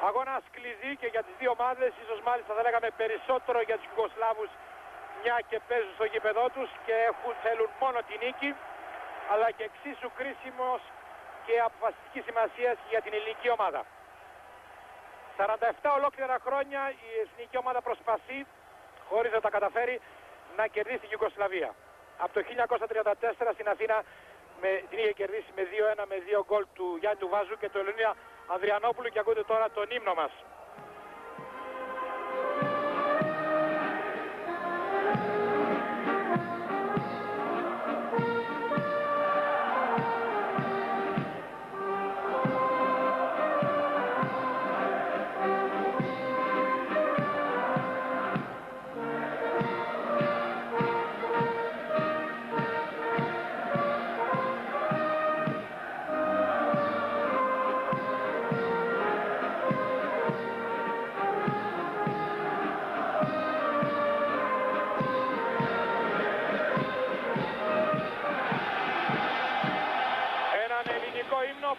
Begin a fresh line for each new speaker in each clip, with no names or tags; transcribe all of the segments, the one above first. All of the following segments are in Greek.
Αγώνας κλειδί και για τις δύο ομάδες, ίσως μάλιστα θα λέγαμε περισσότερο για τους Ιουγκοσλάβους, μια και παίζουν στο γήπεδό τους και θέλουν μόνο τη νίκη, αλλά και εξίσου κρίσιμος και αποφασιστική σημασία για την ελληνική ομάδα. 47 ολόκληρα χρόνια η εθνική ομάδα προσπαθεί, χωρίς να τα καταφέρει, να κερδίσει την Ιουγκοσλαβία. Από το 1934 στην Αθήνα την είχε κερδίσει με 2-1 με 2 γκολ του Γιάννη του Βάζου και του Ελληνία Ανδριανόπουλου, και ακούτε τώρα τον ύμνο μας.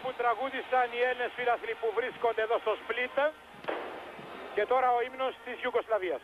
Που τραγούδισαν οι Έλληνες φίλαθλοι που βρίσκονται εδώ στο Σπλίτ, και τώρα ο ύμνος της Ιουγκοσλαβίας.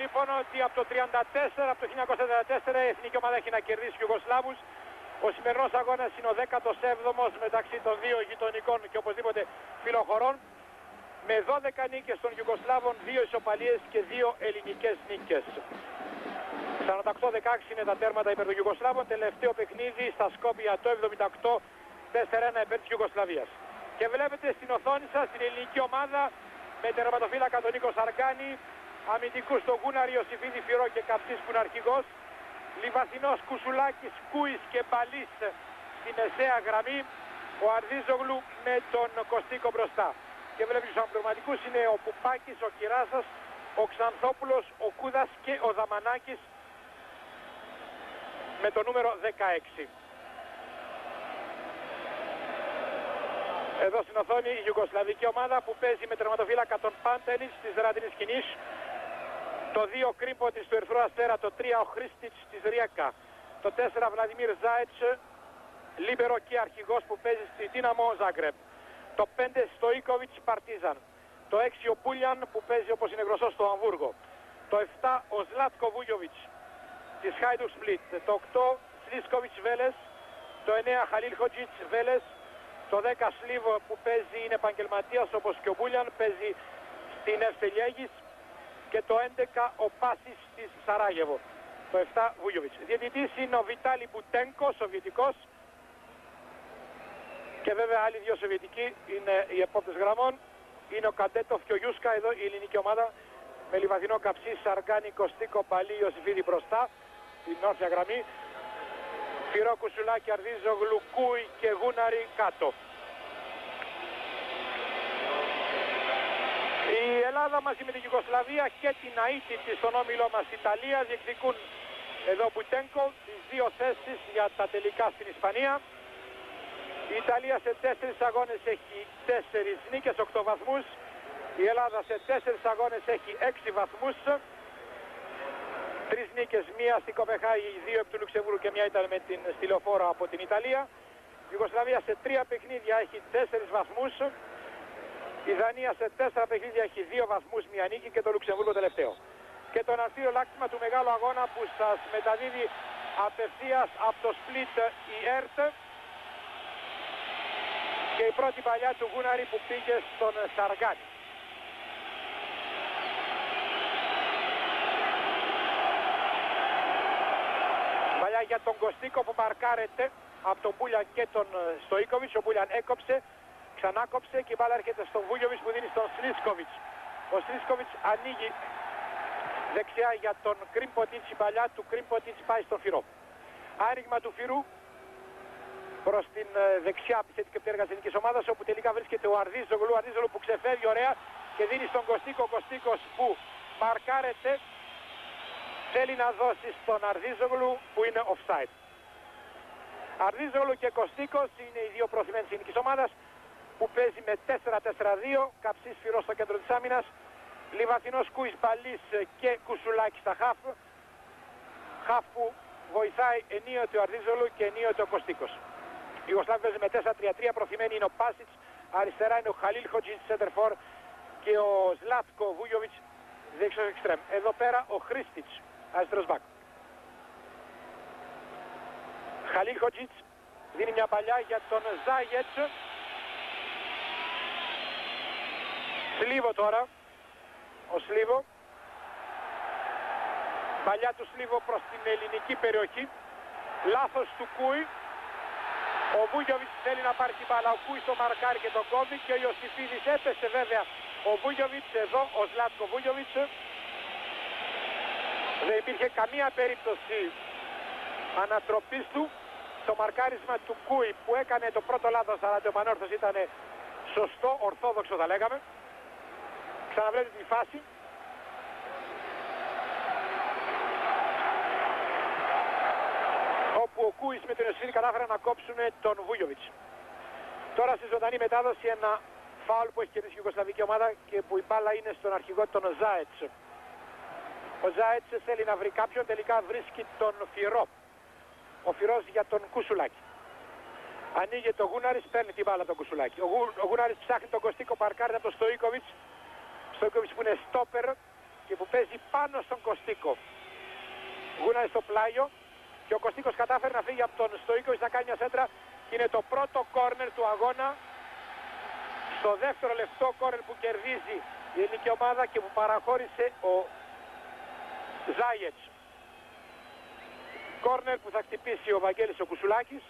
Λοιπόν, ότι από το 1934 η εθνική ομάδα έχει να κερδίσει τους Ιουγκοσλάβους. Ο σημερινός αγώνας είναι ο 17ος μεταξύ των δύο γειτονικών και οπωσδήποτε φιλοχωρών, με 12 νίκες των Ιουγκοσλάβων, 2 ισοπαλίες και 2 ελληνικές νίκες. 48-16 είναι τα τέρματα υπέρ των Ιουγκοσλάβων. Τελευταίο παιχνίδι στα Σκόπια το 78, 4-1 υπέρ της Ιουγκοσλαβίας. Και βλέπετε στην οθόνη σας την ελληνική ομάδα με τερματοφύλακα τον Νίκο Σαργκάνη, αμυντικούς τον Γούναρη, Ιωσήφιδη, Φυρό και Καψής που είναι αρχηγός, Λιβαθινός, Κουσουλάκης, Κούης και Μπαλής στη μεσαία γραμμή, ο Αρδίζογλου με τον Κωστίκο μπροστά. Και βλέπεις τους αμπληρωματικούς είναι ο Πουπάκης, ο Κυράσας, ο Ξανθόπουλος, ο Κούδας και ο Δαμανάκης με το νούμερο 16. Εδώ στην οθόνη η Ιουγκοσλαβική ομάδα που παίζει με τερματοφύλακα τον Πάντελης της Ραντινής Σκηνής, το 2 Κρύμποτης του Ερυθρού Αστέρα, το 3 ο Χρήστιτς της Ριέκα, το 4 Βλαδιμίρ Ζάετς, λίμπερο και αρχηγός που παίζει στη Δίναμο Ζάγκρεπ, το 5 Στοίκοβιτς Παρτίζαν, το 6 ο Μπούλιαν που παίζει όπως είναι γνωστό στο Αμβούργο, το 7 ο Ζλάτκο Βούγιοβιτς της Χάιντουκ Σπλίτ, το 8 Σλίσκοβιτς Βέλες, το 9 Χαλίλ Χοτζίτς Βέλες, το 10 Σλίβο που παίζει είναι επαγγελματίας όπως και ο Μπούλιαν, παίζει στην Ευσελιέγης, και το 11 ο Πάσης της Σαράγεβο, το 7 Βούγιοβιτς. Διαιτητής είναι ο Βιτάλη Μπουτένκο, σοβιετικός, και βέβαια άλλοι δύο σοβιετικοί είναι οι επόπτες γραμμών, είναι ο Καντέτοφ και ο Γιούσκα. Εδώ η ελληνική ομάδα με Λιβαθινό, Καψί, Σαργκάνη, Κωστίκο, Παλί, Ιωσήφιδη μπροστά, την όρθια γραμμή, Φυρό, Κουσουλάκη, Αρδίζογλου, Κούι και Γούναρη κάτω. Η Ελλάδα μαζί με την Ιουγκοσλαβία και την Αΐτη της στον όμιλό μας Ιταλία διεκδικούν εδώ Μπουτένκο τις 2 θέσεις για τα τελικά στην Ισπανία. Η Ιταλία σε 4 αγώνες έχει 4 νίκες, 8 βαθμούς. Η Ελλάδα σε 4 αγώνες έχει 6 βαθμούς. 3 νίκες, μία στην Κοπεχάγη, 2 επί του Λουξεμβούργου και μία ήταν με την στυλοφόρο από την Ιταλία. Η Ιουγκοσλαβία σε 3 παιχνίδια έχει 4 βαθμούς. Η Δανία σε 4 παιχνίδια έχει 2 βαθμούς, μία νίκη, και το Λουξεμβούργο τελευταίο. Και το αναστήριο λάκτισμα του μεγάλου αγώνα που σας μεταδίδει απευθείας από το Σπλίτ η ΕΡΤ, και η πρώτη παλιά του Γούναρη που πήγε στον Σαργκάνη. Παλιά για τον Κωστίκο που μαρκάρεται από τον Μπούλιαν και τον Στοίκοβιτς. Ο Μπούλιαν έκοψε, ξανάκοψε και η μπάλα έρχεται στον Βούγιοβιτς που δίνει στον Σλίσκοβιτς. Ο Σλίσκοβιτς ανοίγει δεξιά για τον Κρυμποτίτς, η παλιά του Κρυμποτίτς πάει στον Φυρό. Άνοιγμα του Φυρού προς την δεξιά επιθετική πτέρυγα της ελληνικής ομάδας, όπου τελικά βρίσκεται ο Αρδίζογλου. Αρδίζογλου που ξεφεύγει ωραία και δίνει στον Κωστίκο. Κωστίκος που μαρκάρεται, θέλει να δώσει στον Αρδίζογλου που είναι offside. Αρδίζογλου και Κωστίκος είναι οι δύο προθυμένοι της ελληνικής ομάδας που παίζει με 4-4-2. Καψής Φυρός στο κέντρο της άμυνας. Λιβαθινός, Κούης, Μπαλής και Κουσουλάκης στα χαφ. Χαφ που βοηθάει ενίοτε ο Αρδίζογλου και ενίοτε ο Κωστίκος. Η Ιουγκοσλάβη παίζει με 4-3-3, προθυμένη είναι ο Πάσιτς, αριστερά είναι ο Χαλίλ Χοτζίτς, σέντερφορ, και ο Ζλάτκο Βούγιοβιτς, δεξιός εξτρέμ. Εδώ πέρα ο Χρίστιτς, αριστερός μπακ. Χαλίλ Χοτζίτς δίνει μια παλιά για τον Ζάγετς. Σλίβο τώρα, ο Σλίβο. Παλιά του Σλίβο προς την ελληνική περιοχή. Λάθος του Κούι. Ο Βούγιοβιτς θέλει να πάρει την μπάλα. Ο Κούις το μαρκάρει και τον κόβει και ο Ιωσήφιδης έπεσε βέβαια. Ο Βούγιοβιτς εδώ, ο Ζλάτκο Βούγιοβιτς. Δεν υπήρχε καμία περίπτωση ανατροπής του. Το μαρκάρισμα του Κούι που έκανε το πρώτο λάθος, αλλά το επανόρθωση ήταν σωστό, ορθόδοξο θα λέγαμε. Ξαναβλέπετε τη φάση. Όπου ο Κούις με τον Ιωσήφιδη κατάφεραν να κόψουν τον Βούγιοβιτς. Τώρα στη ζωντανή μετάδοση ένα φάουλ που έχει κερδίσει η Ιουγκοσλαβική ομάδα και που η μπάλα είναι στον αρχηγό τον Ζάετς. Ο Ζάετς θέλει να βρει κάποιον, τελικά βρίσκει τον Φυρό. Ο Φυρός για τον Κουσουλάκη. Ανοίγει το Γούναρης, παίρνει την μπάλα τον Κουσουλάκη. Ο Γούναρης ψάχνει τον Κωστίκο, παρκάρει από τον Στοίκοβιτς. Στοίκοβιτς που είναι στόπερ και που παίζει πάνω στον Κωστίκο. Γούναρης στο πλάγιο. Και ο Κωστίκος κατάφερε να φύγει από τον Στοίκοβιτς, να κάνει μια σέντρα και είναι το πρώτο κόρνερ του αγώνα. Στο δεύτερο λεπτό κόρνερ που κερδίζει η ελληνική ομάδα και που παραχώρησε ο Ζάγετς. Κόρνερ που θα χτυπήσει ο Βαγγέλης ο Κουσουλάκης.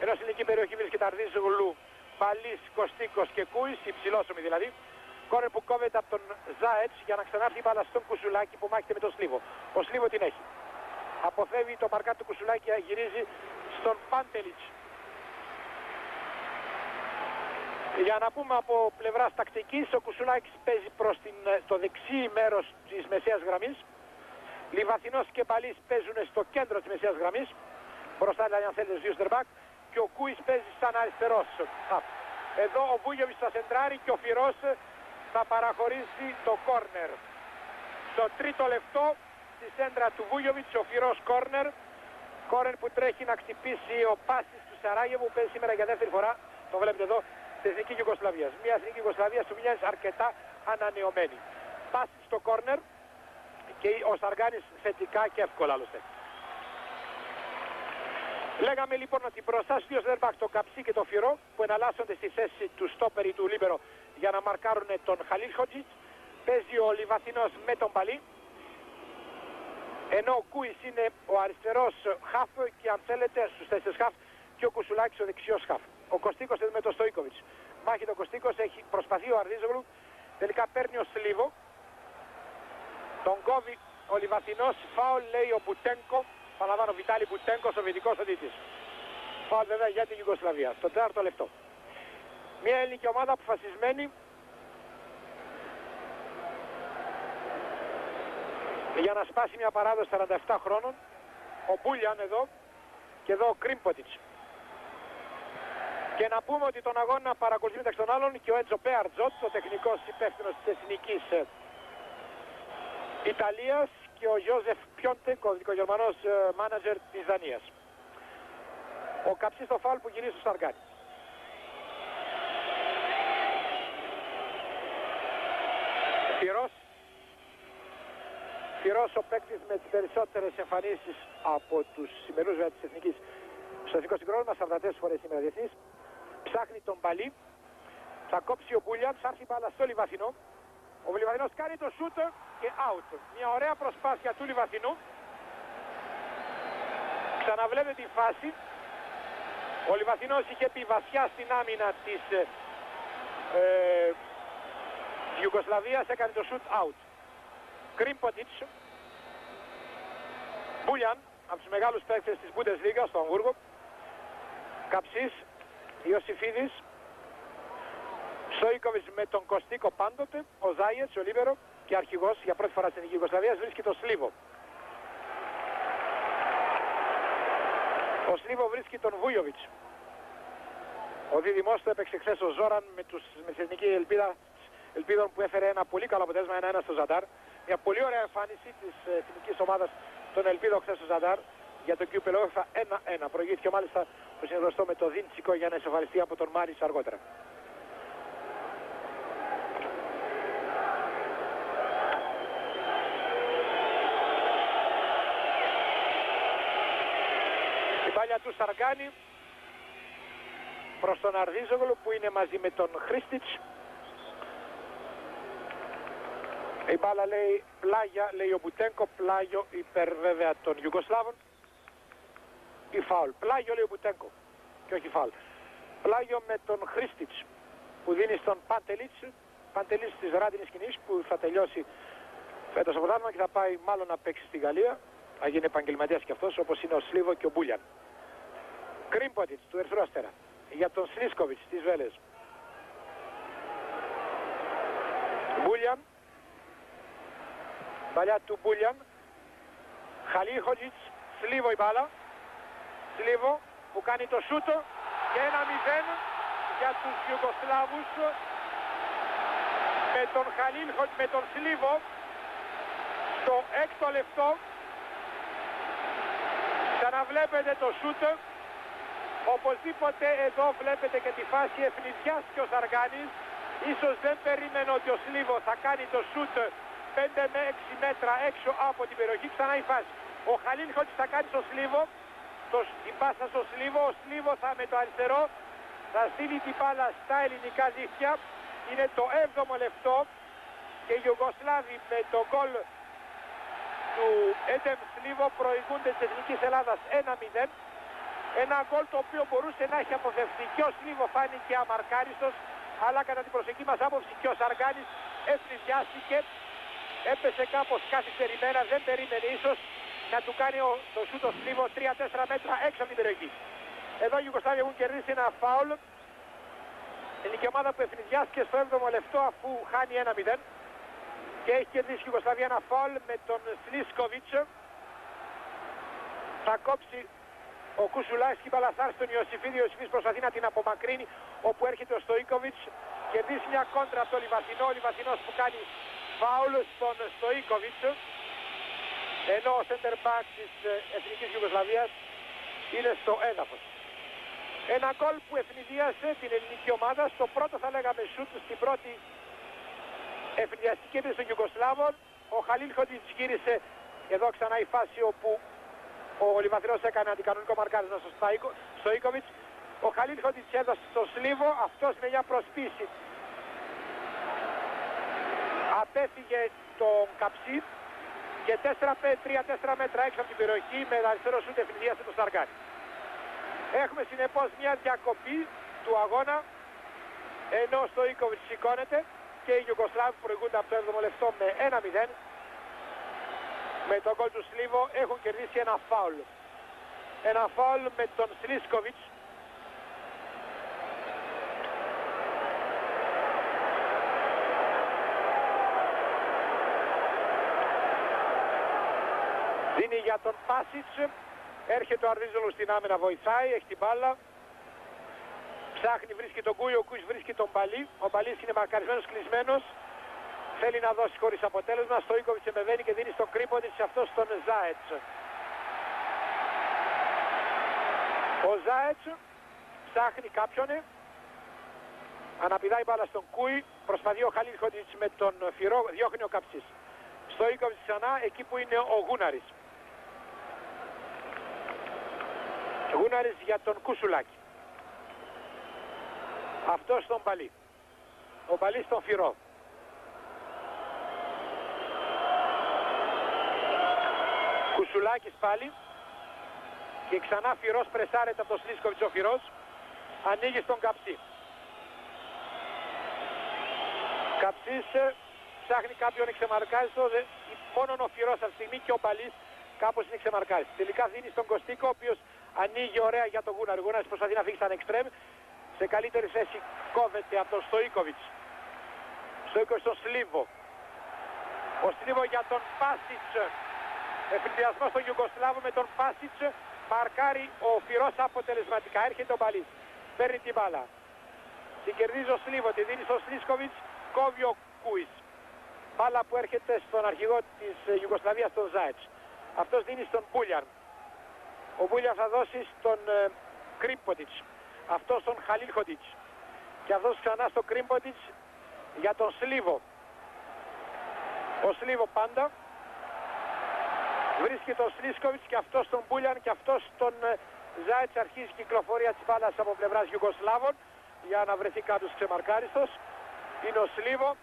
Ενώ στην ελληνική περιοχή βρίσκεται Αρδίζογλου, Μπαλής, Κωστίκος και Κούις, υψηλόσωμοι δηλαδή. Κόρνερ που κόβεται από τον Ζάετς για να ξανάρθει η μπάλα στον Κουσουλάκη που μάχεται με τον Σλίβο. Ο Σλίβο την έχει. Αποφεύγει το μαρκά του Κουσουλάκη, γυρίζει στον Πάντελιτς. Για να πούμε από πλευράς τακτικής, ο Κουσουλάκης παίζει προς το δεξί μέρος της μεσαίας γραμμής. Λιβαθινός και Μπαλής παίζουν στο κέντρο της μεσαίας γραμμής. Μπροστά δηλαδή αν θέλετε δύο στερμπακ. Και ο Κούις παίζει σαν αριστερός. Εδώ ο Βούγιοβιτς θα σεντράρει και ο Φυρός θα παραχωρήσει το κόρνερ. Στο τρίτο λεπτό στη σέντρα του Βούγιοβιτς, ο Φυρός κόρνερ. Κόρνερ που τρέχει να χτυπήσει ο Πάσης του Σαράγεβου που παίζει σήμερα για δεύτερη φορά. Το βλέπετε εδώ, στη Εθνική Ιουγκοσλαβία. Μια Εθνική Ιουγκοσλαβία που μοιάζει αρκετά ανανεωμένη. Πάση στο κόρνερ και ο Σαργάνης θετικά και εύκολα άλλωστε. Λέγαμε λοιπόν ότι μπροστά στους δύο στερμπακ, το Καψί και το Φυρό, που εναλλάσσονται στη θέση του στόπερ ή του λίμπερο για να μαρκάρουν τον Χαλίλ Χοτζίτς, παίζει ο Λιβαθινός με τον Μπαλί. Ενώ ο Κούις είναι ο αριστερός χαφ και αν θέλετε στους τέσσερις χαφ και ο Κουσουλάκης ο δεξιός χαφ. Ο Κωστίκος με τον Στοίκοβιτς. Μάχη τον Κωστίκος, προσπαθεί ο Αρδίζογλου, τελικά παίρνει ο Σλίβο. Τον κόβει ο Λιβαθινός, φάουλ λέει ο Μπουτένκο, παραλαμβάνω Βιτάλη Μπουτένκο, σοβιετικός οδήτης. Φάουλ βέβαια για την Ιουγκοσλαβία, στο 4ο λεπτό. Μια ελληνική ομάδα αποφασισμένη για να σπάσει μια παράδοση 47 χρόνων. Ο Μπούλιαν εδώ και εδώ ο Κρίμποτιτς. Και να πούμε ότι τον αγώνα παρακολουθεί μεταξύ των άλλων και ο Έτζο Πέαρτζοτ, ο τεχνικός υπεύθυνος της Εθνικής Ιταλίας, και ο Γιώζεφ Πιόντεκ, ο δικογερμανός μάνατζερ της Δανίας. Ο Καψής στο φάουλ που γυρίζει στο Σαργάνη. Φυρός ο παίκτης με τις περισσότερες εμφανίσεις από τους σημερινούς της Εθνικής στο εθνικό συγκρότημα, 44 φορές σήμερα διεθνής. Ψάχνει τον Μπαλί, θα κόψει ο Μπούλιαν, θα έρθει μπάλα στο Λιβαθινό. Ο Λιβαθινός κάνει το σούτ και out. Μια ωραία προσπάθεια του Λιβαθινού. Ξαναβλέπετε τη φάση. Ο Λιβαθινός είχε πει βαθιά στην άμυνα της Ιουγκοσλαβίας, έκανε το shoot out. Κρίμποτιτς, Μπούλιαν, από τους μεγάλους παίκτες της Bundesliga στο Αμβούργο. Καψής, Ιωσιφίδης, Στοίκοβιτς με τον Κωστίκο πάντοτε, ο Ζάιετς, ο Λίβερο και αρχηγός για πρώτη φορά στην Ιουγκοσλαβία βρίσκει το Σλίβο. Ο Σλίβο βρίσκει τον Βούιοβιτς. Ο δίδυμός του έπαιξε χθες ο Ζόραν με την εθνική ελπίδων που έφερε ένα πολύ καλό αποτέλεσμα 1-1 στο Ζαντάρ. Μια πολύ ωραία εμφάνιση της εθνικής ομάδας των Ελπίδων χθες στο Ζαντάρ για το Κιούπελο Όχθα 1-1. Προηγήθηκε μάλιστα το συνεργαστό με το Δίντσικο για να ισοφαριστεί από τον Μάρις αργότερα. Η μπάλια του Σαργάνη προς τον Αρδίζογλου που είναι μαζί με τον Χρίστιτς. Η μπάλα λέει πλάγια, λέει ο Μπουτένκο, πλάγιο υπέρ βέβαια των Ιουγκοσλάβων. Ή φάουλ. Πλάγιο λέει ο Μπουτένκο και όχι φάουλ. Πλάγιο με τον Χρίστιτς που δίνει στον Παντελίτς της Ράντινης Σκηνής που θα τελειώσει φέτος το πρωτάθλημα και θα πάει μάλλον να παίξει στη Γαλλία. Θα γίνει επαγγελματίας και αυτός όπως είναι ο Σλίβο και ο Μπούλιαν. Κρίμποτιτς του Ερυθρού Αστέρα για τον Σλίσκοβιτς της Βέλες. Μπούλιαν. Παλιά του Μπούλιαν. Χαλίχοτζιτς. Σλίβο η μπάλα. Σλίβο που κάνει το σούτο και 1-0 για τους Ιουγκοσλάβους με τον Σλίβο στο 6ο λεπτό. Ξαναβλέπετε το σούτο. Οπωσδήποτε εδώ βλέπετε και τη φάση ευνηδιάστηκε ο Σαργάνης. Ίσως δεν περίμενε ότι ο Σλίβο θα κάνει το σούτ 5 με 6 μέτρα έξω από την περιοχή. Ξανά η φάση. Ο Χαλίλχοτς θα κάνει στο Σλίβο. Την πάσα στο Σλίβο. Ο Σλίβο θα με το αριστερό θα στείλει την μπάλα στα ελληνικά δίχτυα. Είναι το 7ο λεπτό και οι Ιουγκοσλάβοι με το γκολ του Έντεμ Σλίβο προηγούνται της Εθνικής Ελλάδας 1-0. Ένα γκολ το οποίο μπορούσε να έχει αποφευθεί και ο Σλίβο φάνηκε αμαρκάριστος, αλλά κατά την προσεκτική μας άποψη και ο Σαργάνης ευνηδιάστηκε, έπεσε κάπως καθυστερημένα, δεν περίμενε ίσως να του κάνει το σούτο Σλίβο 3-4 μέτρα έξω από την περιοχή. Εδώ οι Ιουγκοσλάβοι έχουν κερδίσει ένα φάουλ. Η ελληνική ομάδα που ευνηδιάστηκε στο 7ο λεπτό αφού χάνει 1-0 και έχει κερδίσει η Ιουγκοσλαβία ένα φάουλ με τον Σλίσκοβιτς. Θα κόψει ο Κουσουλάκης μπαλαθάρει στον Ιωσιφίδη. Ο Ιωσιφίδης προσπαθεί να την απομακρύνει όπου έρχεται ο Στοίκοβιτς. Κερδίσει μια κόντρα από τον Λιβαθινό. Ο Λιβαθινός που κάνει φάουλ στον Στοίκοβιτς. Ενώ ο center back της Εθνικής Ιουγκοσλαβίας είναι στο έδαφος. Ένα γκολ που ευνηδίασε την ελληνική ομάδα. Στο πρώτο θα λέγαμε σούτ, στην πρώτη ευνηδιαστική επίθεση των Ιουγκοσλάβων. Ο Χαλίλχοτιτς γύρισε εδώ ξανά η φάση όπου ο Λιβαθινός έκανε αντικανονικό μαρκάρισμα στο Στοίκοβιτς. Ο Χαλίλχοτιτς έδωσε στο Σλίβο. Αυτός με μια προσπίση απέφυγε τον Καψί και 3-4 μέτρα έξω από την περιοχή με αριστερό σούτ ευνηδίασε το Σαργάνη. Έχουμε συνεπώς μια διακοπή του αγώνα ενώ ο Στοίκοβιτς σηκώνεται και οι Ιουγκοσλάβοι προηγούνται από το 7ο λεπτό με 1-0. Με τον γκολ του Σλίβο έχουν κερδίσει ένα φάουλ. Ένα φάουλ με τον Σλίσκοβιτς. Δίνει για τον Πάσιτς. Έρχεται ο Αρδίζολου στην άμυνα, βοηθάει, έχει την μπάλα. Ψάχνει, βρίσκει τον Κούι, ο Κούις βρίσκει τον Μπαλί. Ο Μπαλής είναι μαρκαρισμένος, κλεισμένος. Θέλει να δώσει χωρίς αποτέλεσμα. Στοίκοβιτς επεμβαίνει και δίνει στον Κρίμποτιτς αυτό στον Ζάετς. Ο Ζάετς ψάχνει κάποιον. Αναπηδάει μπάλα στον Κούι. Προσπαθεί ο Χαλίλχοτιτς με τον Φυρό. Διώχνει ο Καψής. Στοίκοβιτς ξανά εκεί που είναι ο Γούναρης. Γούναρης για τον Κουσουλάκη. Αυτός στον Μπαλί. Ο Μπαλί στον Φυρό. Κουσουλάκης πάλι και ξανά Φυρός πρεσάρεται από τον Σλίσκοβιτς ο Φυρός. Ανοίγει στον Καψί. Καψής ψάχνει κάποιον εξεμαρκάζητο. Μόνον ο Φυρός αυτή τη στιγμή και ο Μπαλής κάπως είναι ξεμαρκάρης. Τελικά δίνει στον Κωστίκο, ο οποίος ανοίγει ωραία για τον Γούναρη. Ο Γούναρης προσπαθεί να φύγει σαν εξτρέμ. Σε καλύτερη θέση κόβεται από τον Στοίκοβιτς. Στοίκοβιτς στον Σλίβο. Ο Σλίβο για τον Πάσιτς. Εφηδιασμός στον Ιουγκοσλάβο με τον Πάσιτς. Μαρκάρει ο Φυρός αποτελεσματικά. Έρχεται ο Μπαλής. Παίρνει την μπάλα. Την κερδίζει ο Σλίβο. Τη δίνει στον Σλίσκοβιτς. Κόβει ο Κούις. Μπάλα που έρχεται στον αρχηγό της Ιουγκοσλαβίας, τον Ζάιτς. Αυτός δίνει στον Μπούλιαν. Ο Μπούλιαν θα δώσει στον Κρίμποτιτς. Αυτό στον Χαλίλχοντιτς. Και αυτός ξανά στον Κρίμποτιτς για τον Σλίβο. Ο Σλίβο πάντα βρίσκει τον Σλίσκοβιτς και αυτός τον Μπούλιαν και αυτός τον Ζάιτς. Αρχίζει η κυκλοφορία της μπάλας από πλευράς Ιουγκοσλάβων για να βρεθεί κάτω ξεμαρκάριστος. Είναι ο Σλίβο.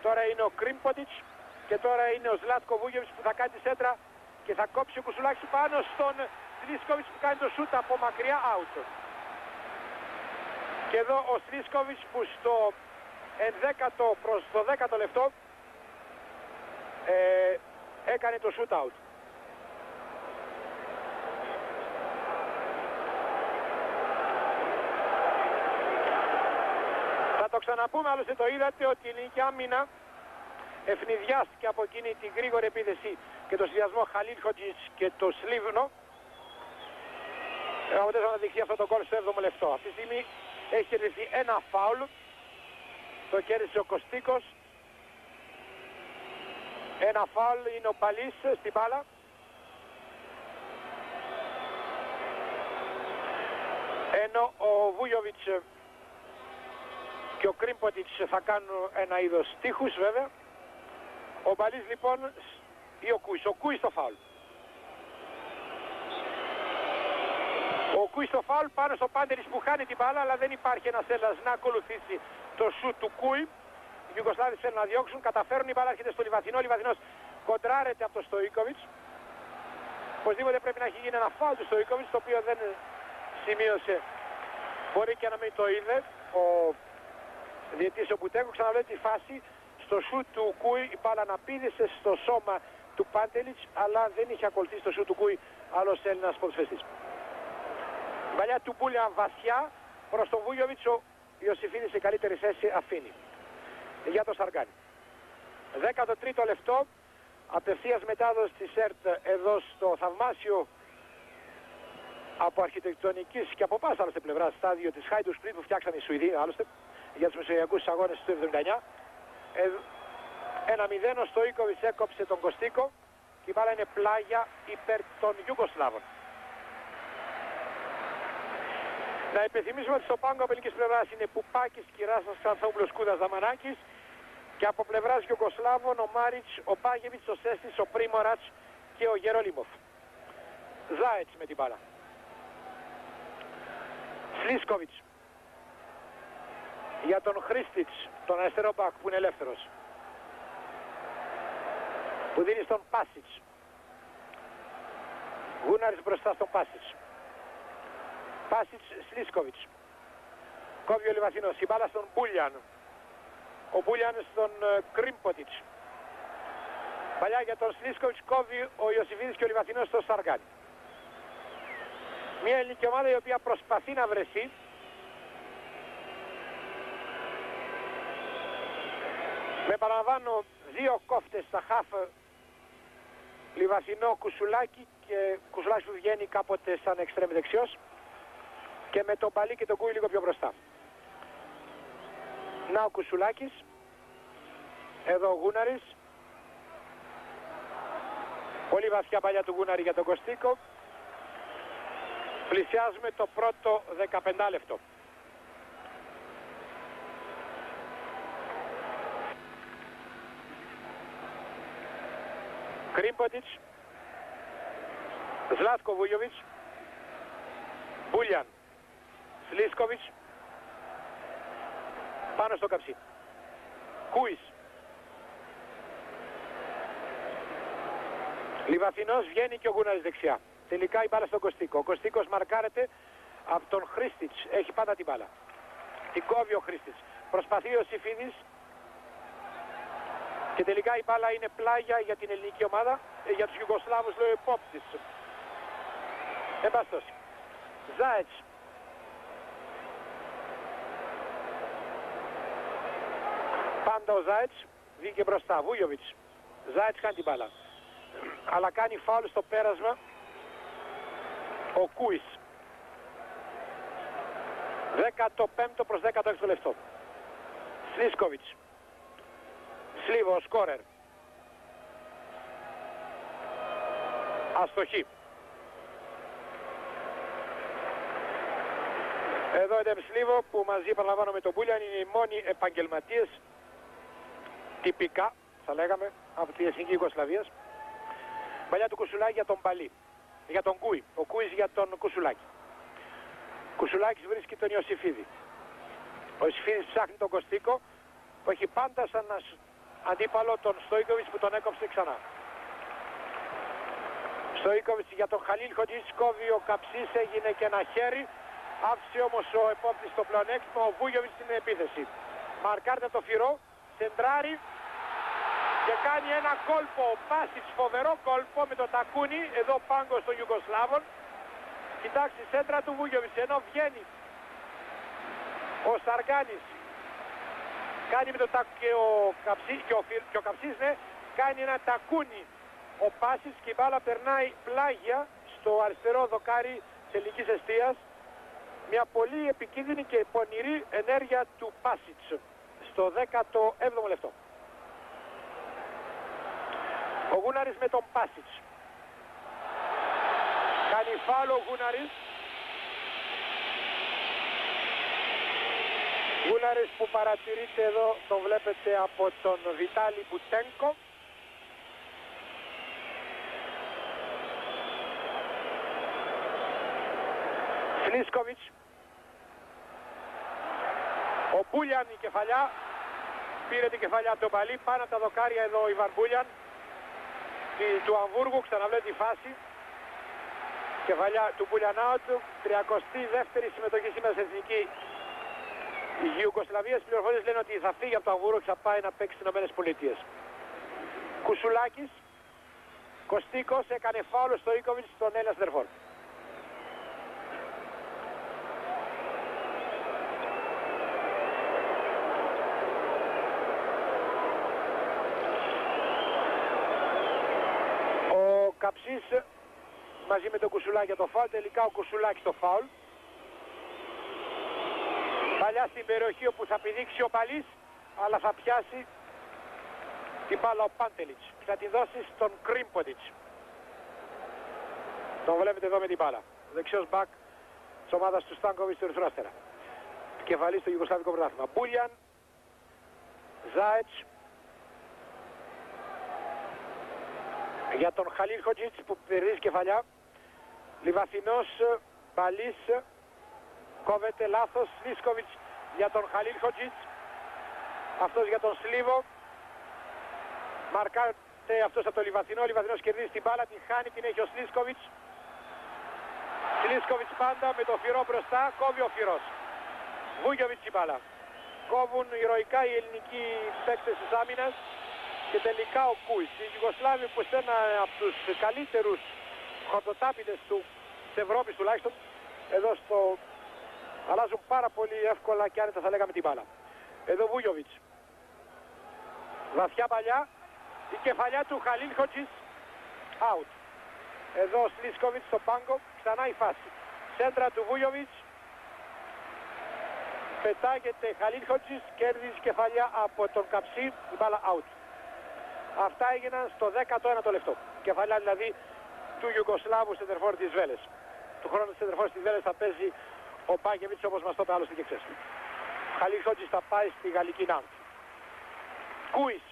Τώρα είναι ο Κρίμποτιτς και τώρα είναι ο Ζλάτκο Βούγεβιτς που θα κάνει τη σέντρα και θα κόψει ο Κουσουλάκης πάνω στον Σλίσκοβιτς που κάνει το σούτ από μακριά, out. Και εδώ ο Σλίσκοβιτς που στο 11ο προς το 10ο λεπτό έκανε το shoot out. Θα το ξαναπούμε, άλλωστε το είδατε ότι η ελληνική άμυνα ευνηδιάστηκε από εκείνη την γρήγορη επίθεση και το συνδυασμό Χαλίλχοντζιτς και το Σλίβνο. Αποτέλεσμα να δειχθεί αυτό το γκολ στο 7ο λεπτό. Αυτή τη στιγμή έχει κερδιθεί ένα φάουλ. Το κέρδισε ο Κωστίκος. Ένα φάουλ, είναι ο Παλής στην μπάλα. Ενώ ο Βούγιοβιτς και ο Κρίμποτιτς θα κάνουν ένα είδος τείχους βέβαια. Ο Μπαλής λοιπόν ή ο Κούις. Ο Κούις το φάουλ. Ο Κούις το φάουλ πάνω στο Πάντερης που χάνει την μπάλα, αλλά δεν υπάρχει ένας Έλληνας να ακολουθήσει το σουτ του Κούι. Οι Ιουγκοσλάβοι θέλουν να διώξουν, καταφέρουν, η μπάλα έρχεται στο Λιβαθινό. Ο Λιβαθινός κοντράρεται από τον Στοίκοβιτς. Οπωσδήποτε πρέπει να έχει γίνει ένα φάουλ του Στοίκοβιτς, το οποίο δεν σημείωσε. Μπορεί και να μην το είδε ο διαιτής ο Μπουτέκο. Ξαναλέω τη φάση στο σουτ του Κούι, η μπάλα να πήδησε στο σώμα του Πάντελιτς, αλλά δεν είχε ακολουθήσει το σουτ του Κούι άλλος Έλληνας ποδοσφαιριστής. Η παλιά του Μπούλιαν βασιά προς τον Βούγιοβιτς, ο Ιωσήφιδης σε καλύτερη θέση αφήνει για το Σαργάνι. 13ο λεπτό, απευθείας μετάδοση της ΕΡΤ εδώ στο θαυμάσιο από αρχιτεκτονικής και από πάσα άλλωστε πλευρά στάδιο της Χάιντου Σπρίτ που φτιάξαν οι Σουηδοί άλλωστε για τους μεσογειακούς αγώνες του 79. 1-0 ο Στοίκοβιτς έκοψε τον Κωστίκο και η μπάλα είναι πλάγια υπέρ των Ιουγκοσλάβων. Να υπενθυμίσουμε ότι στο πάγκο από ελληνικής πλευράς είναι Πουπάκης, Κυράσας, Ξανθόπουλος, Κούδας, Δαμανάκης και από πλευράς Ιουγκοσλάβων ο Μάριτς, ο Μπάγεβιτς, ο Σέστης, ο Πρίμορατς και ο Γερόλιμοφ. Ζάετς με την μπάλα. Σλίσκοβιτς για τον Χρίστιτς, τον αριστερό μπακ που είναι ελεύθερος, που δίνει στον Πάσιτς. Γούναρης μπροστά στον Πάσιτς. Πάσιτς, Σλίσκοβιτς. Κόβει ο Λιβαθινός, η μπάλα στον Μπούλιαν. Ο Μπούλιαν στον Κρίμποτιτς. Παλιά για τον Σλίσκοβιτς, κόβει ο Ιωσήφιδης και ο Λιβαθινός στο Σαργάνι. Μια ελληνική ομάδα η οποία προσπαθεί να βρεθεί. Με παραλαμβάνω δύο κόφτες στα χαφ, Λιβαθινό, Κουσουλάκη και Κουσουλάκης που βγαίνει κάποτε σαν εξτρέμ δεξιός και με τον Παλί και τον Κούι λίγο πιο μπροστά. Να ο Κουσουλάκης, εδώ ο Γούναρης, πολύ βαθιά παλιά του Γούναρη για τον Κωστίκο. Πλησιάζουμε το πρώτο 15 λεπτό. Κρίμποτιτς, Ζλάτκο Βούγιοβιτς, Μπούλιαν, Σλίσκοβιτς, πάνω στο καψί. Κούις. Λιβαθινός, βγαίνει και ο Γούναρης δεξιά. Τελικά η μπάλα στον Κωστίκο. Ο Κωστίκος μαρκάρεται από τον Χρίστιτς. Έχει πάντα την μπάλα. Την κόβει ο Χρίστιτς. Προσπαθεί ο Ιωσήφιδης. Και τελικά η μπάλα είναι πλάγια για την ελληνική ομάδα. για τους Ιουγκοσλάβους, λέει ο υπόπτης. Εμπαστός. Ζάετς. Πάντα ο Ζάετς βγήκε μπροστά. Βούγιοβιτς. Ζάετς κάνει την μπάλα. Αλλά κάνει φάουλ στο πέρασμα ο Κούις. 15ο προς 16ο λεπτό. Σλίσκοβιτς. Σλίβο, ο σκόρερ. Αστοχή. Εδώ είναι Σλίβο που μαζί, επαναλαμβάνω, με τον Μπούλιαν είναι οι μόνοι επαγγελματίες τυπικά, θα λέγαμε, από τη Εθνική Ιουγκοσλαβίας. Παλιά του Κουσουλάκη για τον Παλί, για τον Κούι, ο Κούις για τον Κουσουλάκη. Κουσουλάκης βρίσκει τον Ιωσήφιδη. Ο Ιωσήφιδης ψάχνει τον Κωστίκο που έχει πάντα σαν αντίπαλο τον Στόικοβιτς που τον έκοψε ξανά. Στόικοβιτς για τον Χαλίλ Χοτζής, κόβει ο Καψής, έγινε και ένα χέρι. Άφησε όμως ο επόπτης το πλεονέκτημα, ο Βούγιοβιτς στην επίθεση. Μαρκάρτε το φυρό, σεντράρει και κάνει ένα κόλπο. Ο Πάσιτς, φοβερό κόλπο με το τακούνι, εδώ πάγκος των Ιουγκοσλάβων. Κοιτάξτε, σέντρα του Βούγιοβιτς, ενώ βγαίνει ο Σαργάνης. Κάνει με το τακούνι και ο Καψής, ναι, κάνει ένα τακούνι. Ο Πάσιτς και η μπάλα περνάει πλάγια στο αριστερό δοκάρι της ελληνικής εστίας. Μια πολύ επικίνδυνη και πονηρή ενέργεια του Πάσιτς στο 17ο λεπτό. Ο Γούναρης με τον Πάσιτς. Κάνει φάουλ ο Γούναρης. Γούναρης που παρατηρείται εδώ, τον βλέπετε από τον Βιτάλη Μπουτένκο. Σλίσκοβιτς. Ο Μπούλιαν η κεφαλιά. Πήρε την κεφαλιά από τον Παλί. Πάνω από τα δοκάρια εδώ ο Ιβαν Μπούλιαν του Αμβούργου. Ξαναβλέπει τη φάση. Κεφαλιά του Μπούλιαν out. 32η συμμετοχή σήμερα στην Εθνική Ιουγκοσλαβία. Οι πληροφορίες λένε ότι θα φύγει από το Αμβούργο και θα πάει να παίξει στις ΗΠΑ. Κουσουλάκης. Κωστίκος έκανε φάουλ στο Στόικοβιτς στον Έλληνα σεντερφόρ. Καψής μαζί με τον Κουσουλάκη για το φάουλ, τελικά ο Κουσουλάκης το φάουλ. Παλιά στην περιοχή όπου θα πηδήξει ο Παλής, αλλά θα πιάσει την μπάλα ο Πάντελιτς. Θα τη δώσει στον Κρίμποντιτς. Τον βλέπετε εδώ με την μπάλα. Δεξιός μπακ της ομάδας του Στάνκοβιτς του Ερυθρού Αστέρα. Κεφαλής στο Ιουγκοσλαβικό πρωτάθλημα. Μπούλιαν, Ζάετς. Για τον Χαλίλ Χοτζίτς που περίζει κεφαλιά. Λιβαθινός, Μπαλής, κόβεται λάθος. Σλίσκοβιτς για τον Χαλίλ Χοτζίτς. Αυτός για τον Σλίβο. Μαρκάρεται αυτός από τον Λιβαθινό. Ο Λιβαθινός κερδίζει την μπάλα, την χάνει, την έχει ο Σλίσκοβιτς. Σλίσκοβιτς πάντα με το φυρό μπροστά, κόβει ο φυρός. Βούγιοβιτς η μπάλα. Κόβουν ηρωικά οι ελληνικοί παίκτες της άμυνας. Και τελικά ο Κούις. Οι Ιουγκοσλάβοι που είναι από τους καλύτερους χορτοτάπηδες της Ευρώπης τουλάχιστον, εδώ στο αλλάζουν πάρα πολύ εύκολα και άνετα θα λέγαμε την μπάλα. Εδώ Βούγιοβιτς. Βαθιά παλιά. Η κεφαλιά του Χαλίλ Χοτζής. Out. Εδώ ο Σλίσκοβιτς στο πάγκο. Ξανά η φάση. Σέντρα του Βούγιοβιτς. Πετάγεται Χαλίλ Χοτζής. Κέρδιζε κεφαλιά από τον Καψί. Η μπάλα out. Αυτά έγιναν στο 19ο λεπτό. Κεφαλιά δηλαδή του Ιουγκοσλάβου σεντερφόρ της Βέλες. Του χρόνου της σεντερφόρ της Βέλες θα παίζει ο Μπάκεβιτς, όπως μας το είπε άλλωστε και χθες. Χαλίλ Χοτζής θα πάει στη γαλλική Νάντ. Κούις.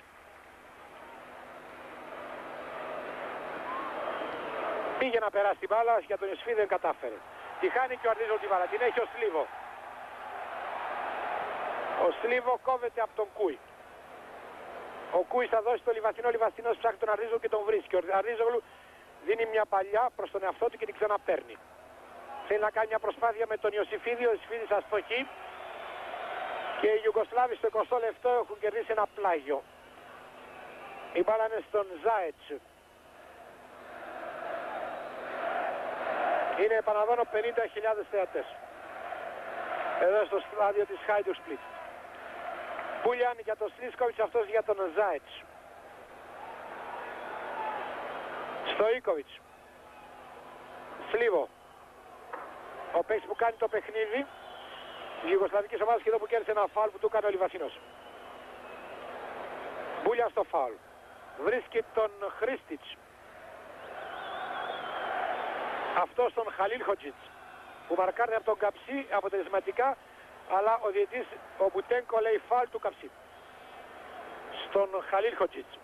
Πήγε να περάσει την μπάλα, για τον Ιωσήφιδη δεν κατάφερε. Τη χάνει και ο Αρνίζο την μπάλα. Την έχει ο Σλίβο. Ο Σλίβο κόβεται από τον Κούι. Ο Κούις θα δώσει το Λιβαθινό, ο Λιβαθινός ψάχνει τον Αρνίζο και τον βρίσκει. Ο Αρνίζογλου δίνει μια παλιά προς τον εαυτό του και την ξαναπαίρνει. Θέλει να κάνει μια προσπάθεια με τον Ιωσήφιδη, ο Ιωσήφιδης αστοχή. Και οι Ιουγκοσλάβοι στο 20 λεπτό έχουν κερδίσει ένα πλάγιο. Η μπάλα είναι στον Ζάετς. Είναι επαναλαμβάνω 50.000 θεατές εδώ στο στάδιο της Hajduk Split. Μπούλιαν για τον Σλίσκοβιτς, αυτός για τον Ζάιτς. Στοίκοβιτς. Σλίβο. Ο παίκτης που κάνει το παιχνίδι της Ιουγκοσλαβικής ομάδας και εδώ που κέρδισε ένα φάουλ που του έκανε ο Λιβαθινός. Μπούλιαν στο φάουλ. Βρίσκει τον Χρίστιτς. Αυτό στον Χαλίλχοτζιτς που μαρκάρει από τον Καψί αποτελεσματικά, αλλά ο διαιτής ο Μπουτένκο λέει φάουλ του Καψί στον Χαλίλχοτζιτς.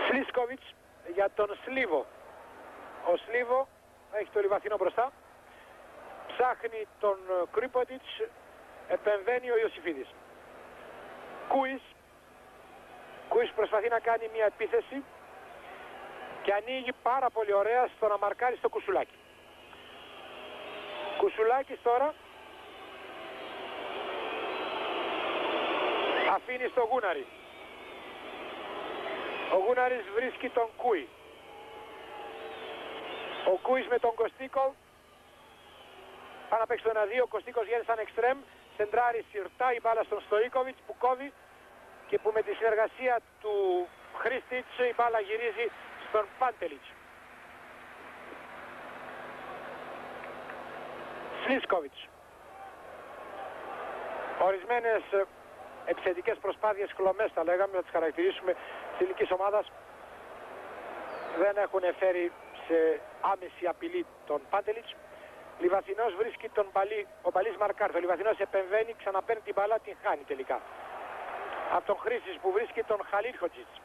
Σλίσκοβιτς για τον Σλίβο. Ο Σλίβο έχει το Λιβαθινό μπροστά, ψάχνει τον Κρίποντιτς, επεμβαίνει ο Ιωσήφιδης. Κούις προσπαθεί να κάνει μια επίθεση και ανοίγει πάρα πολύ ωραία στο να μαρκάρει στο Κουσουλάκι. Κουσουλάκης τώρα αφήνει στο Γούναρη. Ο Γούναρης βρίσκει τον Κούι. Ο Κούις με τον Κωστίκο πάνε να παίξει το 1-2. Ο Κωστίκος βγαίνει σαν εξτρέμ, σεντράρει σιρτά η μπάλα στον Στοίκοβιτς που κόβει και που με τη συνεργασία του Χρίστιτς η μπάλα γυρίζει στον Πάντελιτς. Σλίσκοβιτς. Ορισμένες επιθετικές προσπάθειες, χλωμές θα λέγαμε, να τις χαρακτηρίσουμε της ελληνικής ομάδας, δεν έχουν φέρει σε άμεση απειλή τον Πάντελιτς. Λιβαθινός βρίσκει τον Μπαλί, ο Μπαλής μαρκάρει. Ο Λιβαθινός επεμβαίνει, ξαναπαίρνει την μπάλα, την χάνει τελικά από τον Χρήστης που βρίσκει τον Χαλίλχοτζιτς.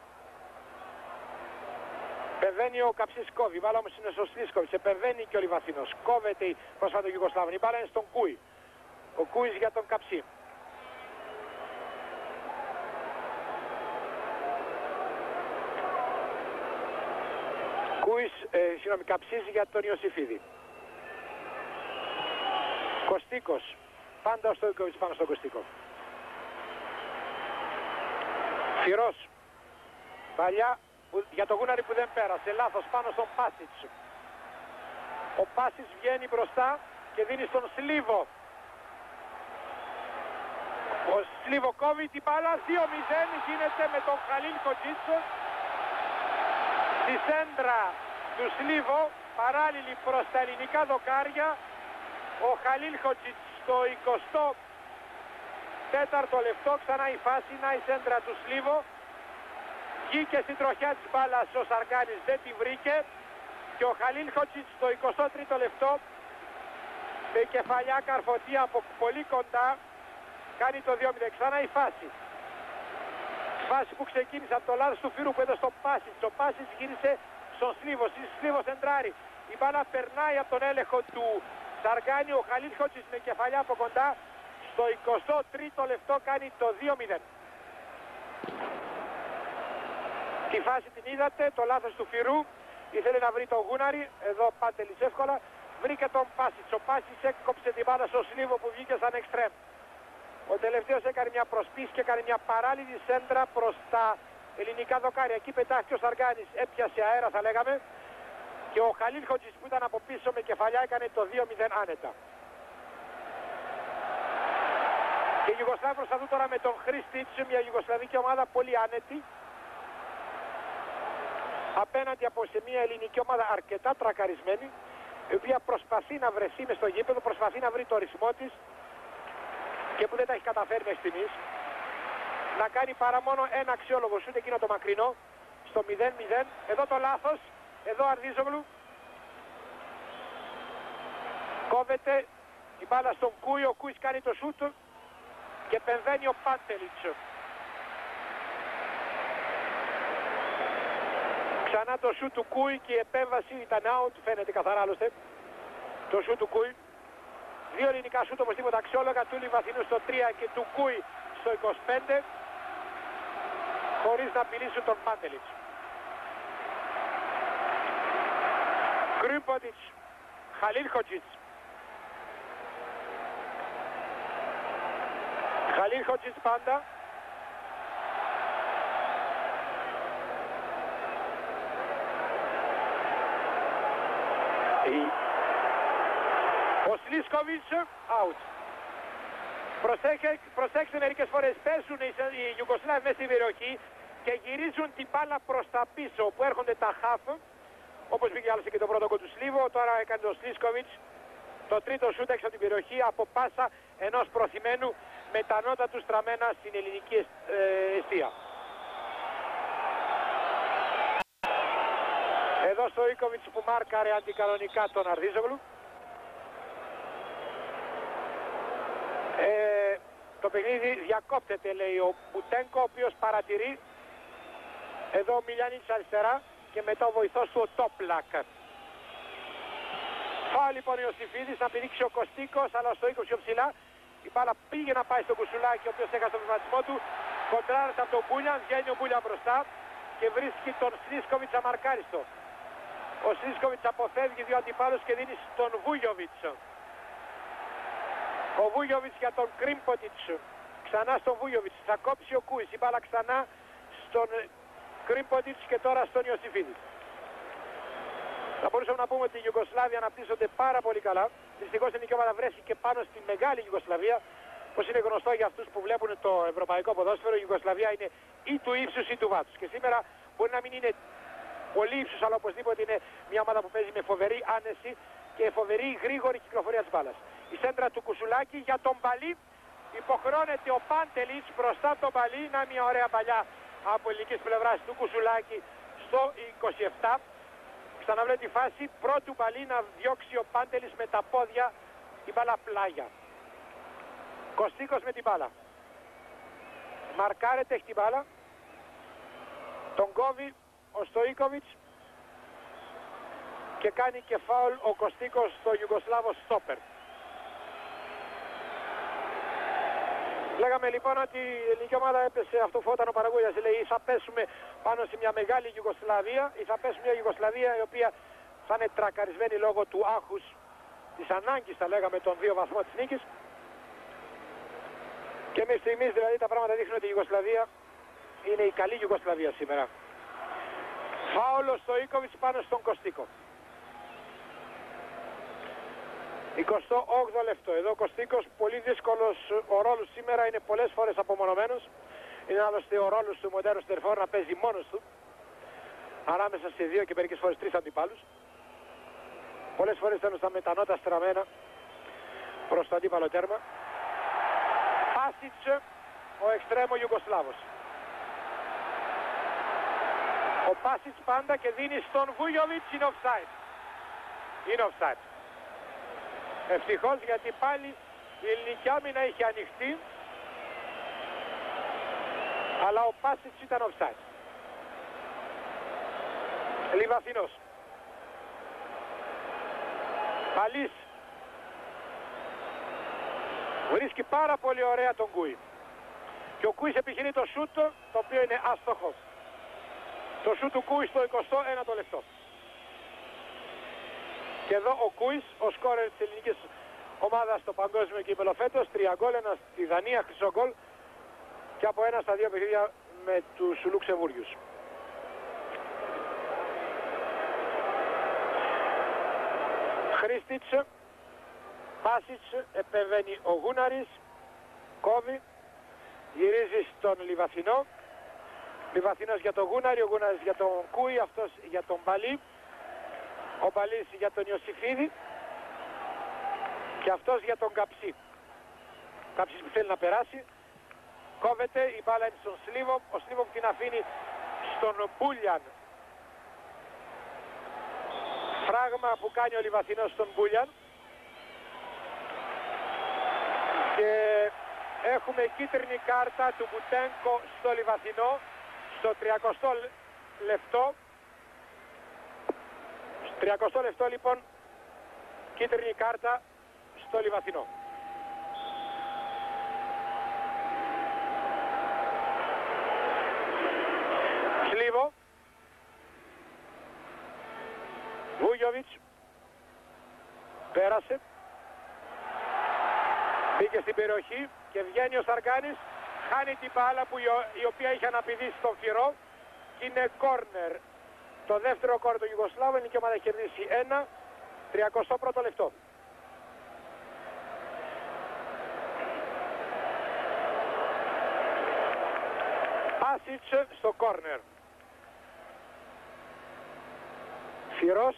Επεμβαίνει ο Καψής, κόβει, η μπάλα όμως είναι στο Σλίσκοβιτς, επεμβαίνει και ο Λιβαθινός. Κόβεται η πρόσφατα Ιουγκοσλάβων, η μπάλα είναι στον Κούι. Ο Κούις για τον Καψί. Καψής για τον Ιωσήφιδη. Κωστίκος, πάντα ο Στοίκοβιτς πάνω στον Κωστίκο. Φυρός, παλιά για τον Γούναρη που δεν πέρασε, λάθος πάνω στον Πάσιτς. Ο Πάσιτς βγαίνει μπροστά και δίνει στον Σλίβο. Ο Σλίβο κόβει την μπάλα, 2-0 γίνεται με τον Χαλίλχοτζιτς. Στη σέντρα του Σλίβο, παράλληλη προς τα ελληνικά δοκάρια, ο Χαλίλχοτζιτς στο 24ο λεπτό, ξανά η φάση, να η σέντρα του Σλίβο. Βγήκε στην τροχιά της μπάλας ο Σαρκάνης, δεν τη βρήκε και ο Χαλίλχοτζιτς στο 23ο λεπτό με κεφαλιά καρφωτή από πολύ κοντά κάνει το 2-0. Ξανά η φάση. Φάση που ξεκίνησε από το λάθος του Φύρου που έδωσε στο Πάσιτς. Ο Πάσιτς γύρισε στον Σλίβο. Σλίβο σεντράρει. Η μπάλα περνάει από τον έλεγχο του Σαρκάνη. Ο Χαλίλχοτζιτς με κεφαλιά από κοντά στο 23ο λεπτό κάνει το 2-0. Τη φάση την είδατε, το λάθος του Φυρού. Ήθελε να βρει τον Γούναρη. Εδώ Πάντελιτς εύκολα. Βρήκε τον Πάσιτς. Ο Πάσιτς έκοψε την μπάλα στο Σλίβο που βγήκε σαν εξτρέμ. Ο τελευταίος έκανε μια προσπίση και έκανε μια παράλληλη σέντρα προς τα ελληνικά δοκάρια. Εκεί πετάχτηκε ο Σαργκάνης, έπιασε αέρα θα λέγαμε. Και ο Χαλίλχοτζιτς που ήταν από πίσω με κεφαλιά έκανε το 2-0 άνετα. Και οι Ιουγκοσλάβοι προσπαθούν τώρα με τον Χρήστιτς, μια Ιουγκοσλαβική ομάδα πολύ άνετη. Απέναντι από σε μια ελληνική ομάδα αρκετά τρακαρισμένη, η οποία προσπαθεί να βρεθεί μες στο γήπεδο, προσπαθεί να βρει το ρυθμό της και που δεν τα έχει καταφέρει μέχρι στιγμής. Να κάνει παρά μόνο ένα αξιόλογο σούτ, εκείνο το μακρινό, στο 0-0. Εδώ το λάθος, εδώ Αρδίζογλου. Κόβεται η μπάλα στον Κούι, ο Κούις κάνει το σούτ και επεμβαίνει ο Πάντελιτς. Ξανά το σούτ του Κούι και η επέμβαση ήταν out, φαίνεται καθαρά άλλωστε. Το σούτ του Κούι. Δύο ελληνικά σούτ όπως τίποτα αξιόλογα, του Λιβαθινού στο 3 και του Κούι στο 25, χωρίς να απειλήσουν τον Πάντελιτς. Κρύποντιτς, Χαλίλχοτζιτς. Χαλίλχοτζιτς πάντα. Ο Σλίσκοβιτς, out. Προσέξτε, μερικές φορές παίζουν οι Ιουγκοσλάβοι μέσα στην περιοχή και γυρίζουν την μπάλα προς τα πίσω που έρχονται τα χαφ, όπως πήγε άλλωστε και το πρώτο γκολ του Σλίβο. Τώρα έκανε ο Σλίσκοβιτς το τρίτο σούτ έξω από την περιοχή από πάσα ενός προθυμένου με τα νότα του στραμμένα στην ελληνική εστία. Εδώ στο Ίκοβιτς που μάρκαρε αντικανονικά τον Αρδίζογλου. Το παιχνίδι διακόπτεται, λέει ο Μπουτένκο, ο οποίος παρατηρεί. Εδώ ο Μιλιάνιτς αριστερά και μετά ο βοηθός του ο Τόπλακ. Φάω λοιπόν ο Ιωσήφιδης να πηδήξει ο Κωστίκος, αλλά στο 20 πιο ψηλά. Η μπάλα πήγε να πάει στο Κουσουλάκι, ο οποίος έκανε τον βηματισμό του. Κοντράρεται από τον Μπούλιαν, βγαίνει ο Μπούλιαν μπροστά και βρίσκει τον Σλίσκοβιτς αμαρκάριστο. Ο Σλίσκοβιτς αποφεύγει δύο αντιπάλους και δίνει στον Βούγιοβιτς. Ο Βούγιοβιτς για τον Κρίμποτιτς. Ξανά στον Βούγιοβιτς. Θα κόψει ο Κούις. Η μπάλα ξανά στον Κρίμποτιτς και τώρα στον Ιωσήφιδη. Θα μπορούσαμε να πούμε ότι οι Ιουγκοσλάβοι αναπτύσσονται πάρα πολύ καλά. Δυστυχώς η ελληνική ομάδα βρέθηκε πάνω στη μεγάλη Ιουγκοσλαβία. Όπως είναι γνωστό για αυτούς που βλέπουν το ευρωπαϊκό ποδόσφαιρο, η Ιουγκοσλαβία είναι ή του ύψους ή του βάθους. Και σήμερα μπορεί να μην είναι πολύ ύψους, αλλά οπωσδήποτε είναι μια ομάδα που παίζει με φοβερή άνεση και φοβερή γρήγορη κυκλοφορία της μπάλας. Η σέντρα του Κουσουλάκη για τον Παλί. Υποχρώνεται ο Πάντελης μπροστά από τον Παλί. Να μια ωραία παλιά από ελληνικής πλευράς του Κουσουλάκη στο 27. Ξαναβλέπει τη φάση πρώτου Παλί να διώξει ο Πάντελης με τα πόδια την μπάλα πλάγια. Κωστίκος με την μπάλα. Μαρκάρεται, έχει την μπάλα. Τον κόβει ο Στοίκοβιτς και κάνει και φάουλ ο Κωστίκος στο Ιουγκοσλάβο στόπερ. Λέγαμε λοιπόν ότι η ελληνική ομάδα έπεσε αυτό που όταν ο Παραγούγιας λέει ή θα πέσουμε πάνω σε μια μεγάλη Ιουγκοσλαβία ή θα πέσουμε μια Ιουγκοσλαβία η οποία θα είναι τρακαρισμένη λόγω του άγχους, της ανάγκης θα λέγαμε των 2 βαθμών της νίκης. Και μέχρι στιγμής δηλαδή τα πράγματα δείχνουν ότι η Ιουγκοσλαβία είναι η καλή Ιουγκοσλαβία σήμερα. Φάουλο στο Ίκοβιτς πάνω στον Κωστίκο. 28 λεπτό. Εδώ ο Κωστίκος πολύ δύσκολος ο ρόλος σήμερα, είναι πολλές φορές απομονωμένος. Είναι άλλωστε ο ρόλος του μοντέρνου στερφόρ να παίζει μόνος του ανάμεσα σε 2 και μερικές φορές 3 αντιπάλους. Πολλές φορές ήταν στα μετανότα στραμμένα προς το αντίπαλο τέρμα. Πάσιτς, ο εξτρέμο Ιουγκοσλάβος. Ο Πάσιτς πάντα και δίνει στον Βούγιοβιτς, είναι offside. Είναι offside. Ευτυχώς γιατί πάλι η ελληνική άμυνα είχε ανοιχτεί, αλλά ο Πάσιτς ήταν offside. Λιβαθινός. Παλής. Βρίσκει πάρα πολύ ωραία τον Κούι. Και ο Κούις επιχειρεί το σούτ, το οποίο είναι άστοχο. Το σούτ του Κούι στο 21ο λεπτό. Και εδώ ο Κούις, ο σκόρερ της ελληνικής ομάδας στο παγκόσμιο κύπελλο φέτος, 3 γκολ, ένα στη Δανία, χρυσό γκολ, και από ένα στα 2 παιχνίδια με τους Λουξεμβούργιους. Χρήστιτς, Πάσιτς, επεμβαίνει ο Γούναρης, κόβει, γυρίζει στον Λιβαθινό. Λιβαθινός για τον Γούναρη, ο Γούναρης για τον Κούι, αυτός για τον Παλί. Ο Παλής για τον Ιωσήφιδη και αυτός για τον Καψί. Καψής που θέλει να περάσει. Κόβεται, η μπάλα είναι στον Σλίβο. Ο Σλίβο την αφήνει στον Μπούλιαν. Φράγμα που κάνει ο Λιβαθινός στον Μπούλιαν. Και έχουμε κίτρινη κάρτα του Μπουτένκο στο Λιβαθινό στο 30ο λεπτό. 30 λεπτό λοιπόν κίτρινη κάρτα στο Λιβαθινό. Σλίβο. Βούγιοβιτς. Πέρασε. Μπήκε στην περιοχή και βγαίνει ο Σαργκάνης. Χάνει την μπάλα που η οποία είχε αναπηδήσει στον Φυρό και είναι κόρνερ. Το δεύτερο κόρνερ του Ιουγκοσλάβου, η ελληνική ομάδα έχει κερδίσει 1. 31ο λεπτό. Πάσιτς στο κόρνερ. Φυρός,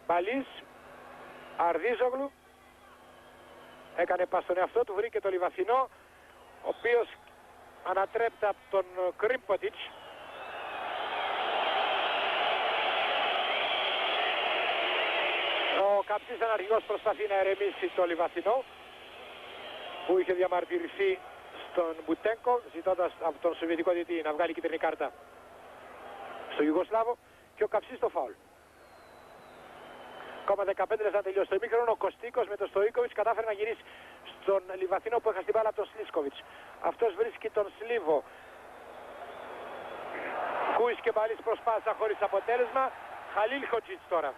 Μπαλής, Αρδίζογλου. Έκανε πας στον εαυτό του, βρήκε το Λιβαθινό, ο οποίος ανατρέπεται από τον Κρίμποτιτς. Ο Καψής αναργός προσπαθεί να ερεμήσει το Λιβαθινό, που είχε διαμαρτυρηθεί στον Μπουτέγκο, ζητώντας από τον Σοβιετικό διαιτητή να βγάλει κίτρινη κάρτα στο Ιουγκοσλάβο, και ο Καψής στο φάουλ. Ακόμα 15 λεπτά να τελειώσει το ημίχρονο. Ο Κωστίκος με τον Στοίκοβιτς κατάφερε να γυρίσει στον Λιβαθινό που έχασε την μπάλα από τον Σλίσκοβιτς. Αυτός βρίσκει τον Σλίβο. Κούις και Μπαλής προσπάθησαν χωρίς αποτέλεσμα. Χαλίλ Χοτζίτς τώρα.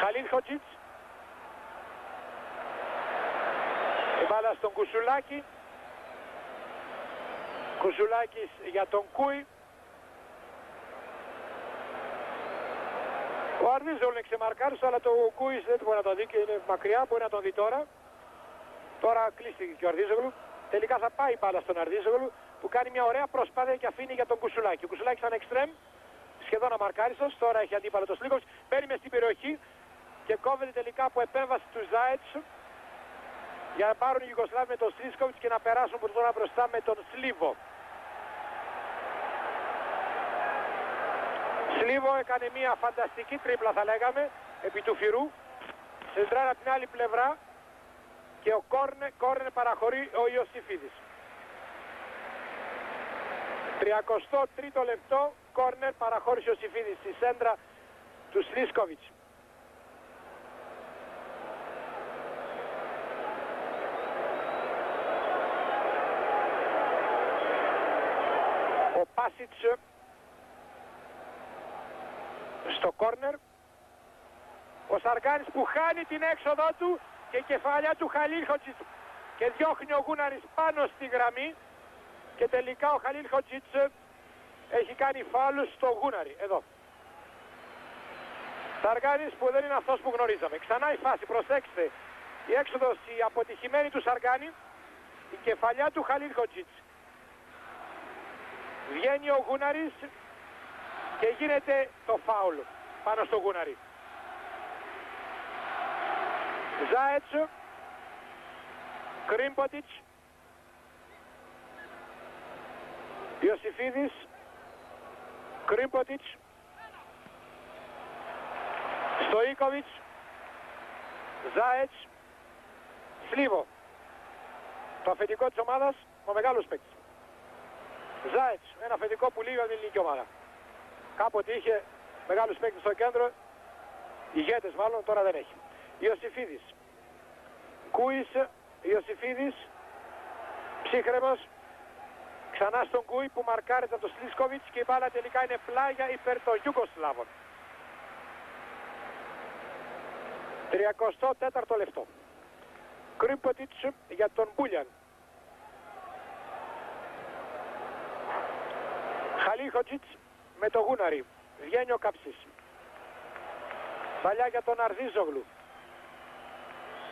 Χαλίλ Χοτζίτς. Η μπάλα στον Κουσουλάκη. Κουσουλάκης για τον Κούι. Ο Αρδίζογλου είναι ξεμαρκάριστο, αλλά το Κούις δεν μπορεί να το δει και είναι μακριά, μπορεί να τον δει τώρα. Τώρα κλείστηκε και ο Αρδίζογλου. Τελικά θα πάει μπάλα στον Αρδίζογλου που κάνει μια ωραία προσπάθεια και αφήνει για τον Κουσουλάκη. Ο Κουσουλάκης ήταν εξτρέμ, σχεδόν αμαρκάριστος, τώρα έχει αντίπαλο το Σλίγκοβιτς, μπαίνει μες στην περιοχή και κόβεται τελικά από επέμβαση του Ζάετς για να πάρουν οι Ιουγκοσλάβοι με τον Σλίσκοβιτς και να περάσουν από τώρα μπροστά με τον Σλίβο. Σλίβο έκανε μια φανταστική τρίπλα, θα λέγαμε, επί του φυρού. Σεντράρ από την άλλη πλευρά και ο κόρνερ παραχωρεί ο Ιωσήφιδης. 33ο λεπτό, κόρνερ παραχώρησε ο Ιωσήφιδης στη σέντρα του Σλίσκοβιτς. Ο Πάσιτς στο κόρνερ. Ο Σαργκάνης που χάνει την έξοδό του και η κεφαλιά του Χαλίλ Χοτζίτς και διώχνει ο Γούναρης πάνω στη γραμμή και τελικά ο Χαλίλ Χοτζίτς έχει κάνει φάουλ στο Γούναρη. Εδώ. Σαργκάνης που δεν είναι αυτός που γνωρίζαμε. Ξανά η φάση, προσέξτε. Η έξοδος η αποτυχημένη του Σαργκάνη, η κεφαλιά του Χαλίλ Χοτζίτς. Βγαίνει ο Γούναρης και γίνεται το φάουλ πάνω στο Γούναρη. Ζάετς, Κρίμποτιτς, Ιωσήφιδης, Κρίμποτιτς, Στοίκοβιτς, Ζάετς, Σλίβο. Το αφεντικό της ομάδας, ο μεγάλος παίκτης. Ζάετς, ένα αφεντικό που λύγει την ελληνική ομάδα. Κάποτε είχε μεγάλους παίκτες στο κέντρο, ηγέτες μάλλον, τώρα δεν έχει. Ιωσήφιδης, Κούις, Ιωσήφιδης, ψύχρεμος, ξανά στον Κούι που μαρκάρεται από τον Σλίσκοβιτς και η μπάλα τελικά είναι πλάγια υπέρ των Ιουγκοσλάβων. 34ο λεπτό. Κρίμποτιτς για τον Μπούλιαν. Χαλίλ Χοτζίτς με το Γούναρη. Βγαίνει ο Καψής. Παλιά για τον Αρδίζογλου.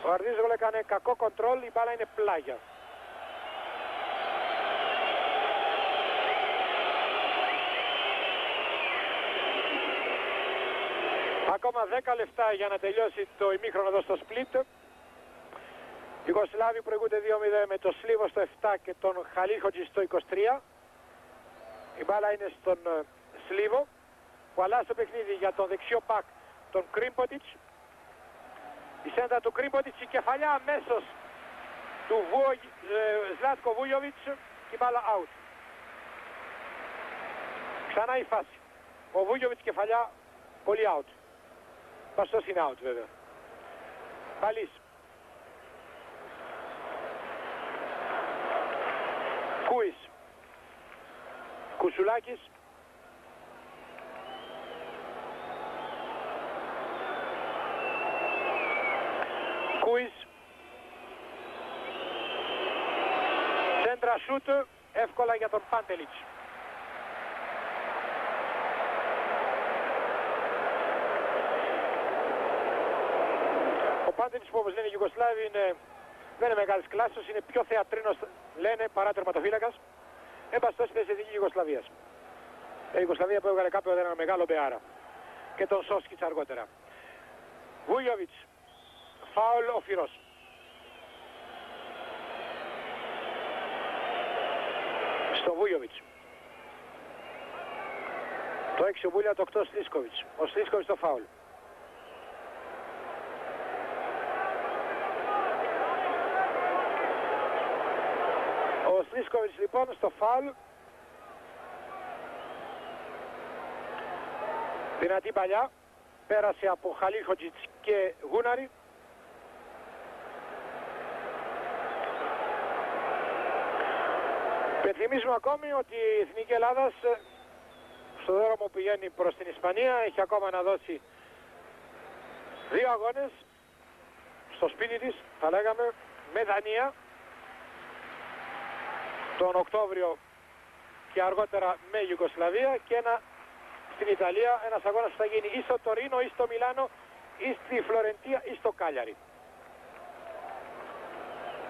Ο Αρδίζογλου έκανε κακό κοντρόλ, η μπάλα είναι πλάγια. Ακόμα 10 λεπτά για να τελειώσει το ημίχρονο εδώ στο Σπλίτ. Οι Ιουγκοσλάβοι προηγούνται 2-0 με το Σλίβο στο 7 και τον Χαλίλ Χοτζίτς στο 23. Η μπάλα είναι στον Σλίβο που αλλάζει το παιχνίδι για τον δεξιό πακ τον Κρίμποτιτς. Η σέντα του Κρίμποτιτς, η κεφαλιά αμέσως του Ζλάτκο Βούγιοβιτς και η μπάλα out. Ξανά η φάση. Ο Βούγιοβιτς κεφαλιά πολύ out. Παστός είναι out βέβαια. Παλής. Κούις. Κουσουλάκης. Κούις. Σέντρα σούτ εύκολα για τον Πάντελιτς. Πάντενιτς που όπως λένε οι Ιουγκοσλάβοι δεν είναι μεγάλης κλάσης, είναι πιο θεατρίνος λένε παρά τερματοφύλακας. Εν πάση περιπτώσει είναι σε δική Ιουγκοσλαβίας. Η Ιουγκοσλαβία που έβγαλε κάποιο ένα μεγάλο μπεάρα. Και τον Σόσκιτς αργότερα. Βούγιοβιτς. Φάουλ οφυρός. Στο Βούγιοβιτς. Το 6 ο Μπούλια, το 8 ο Σλίσκοβιτς. Ο Σλίσκοβιτς το φάουλ. Ο Σλίσκοβιτς λοιπόν στο φάουλ. Δυνατή παλιά. Πέρασε από Χαλίχοτζιτς και Γούναρη. Πενθυμίζουμε ακόμη ότι η Εθνική Ελλάδας στο δρόμο που πηγαίνει προς την Ισπανία έχει ακόμα να δώσει 2 αγώνες στο σπίτι της, θα λέγαμε, με Δανία τον Οκτώβριο και αργότερα με Ιουγκοσλαβία και ένα στην Ιταλία, ένας αγώνας που θα γίνει ή στο Τωρίνο ή στο Μιλάνο ή στη Φλωρεντία ή στο Κάλιαρι.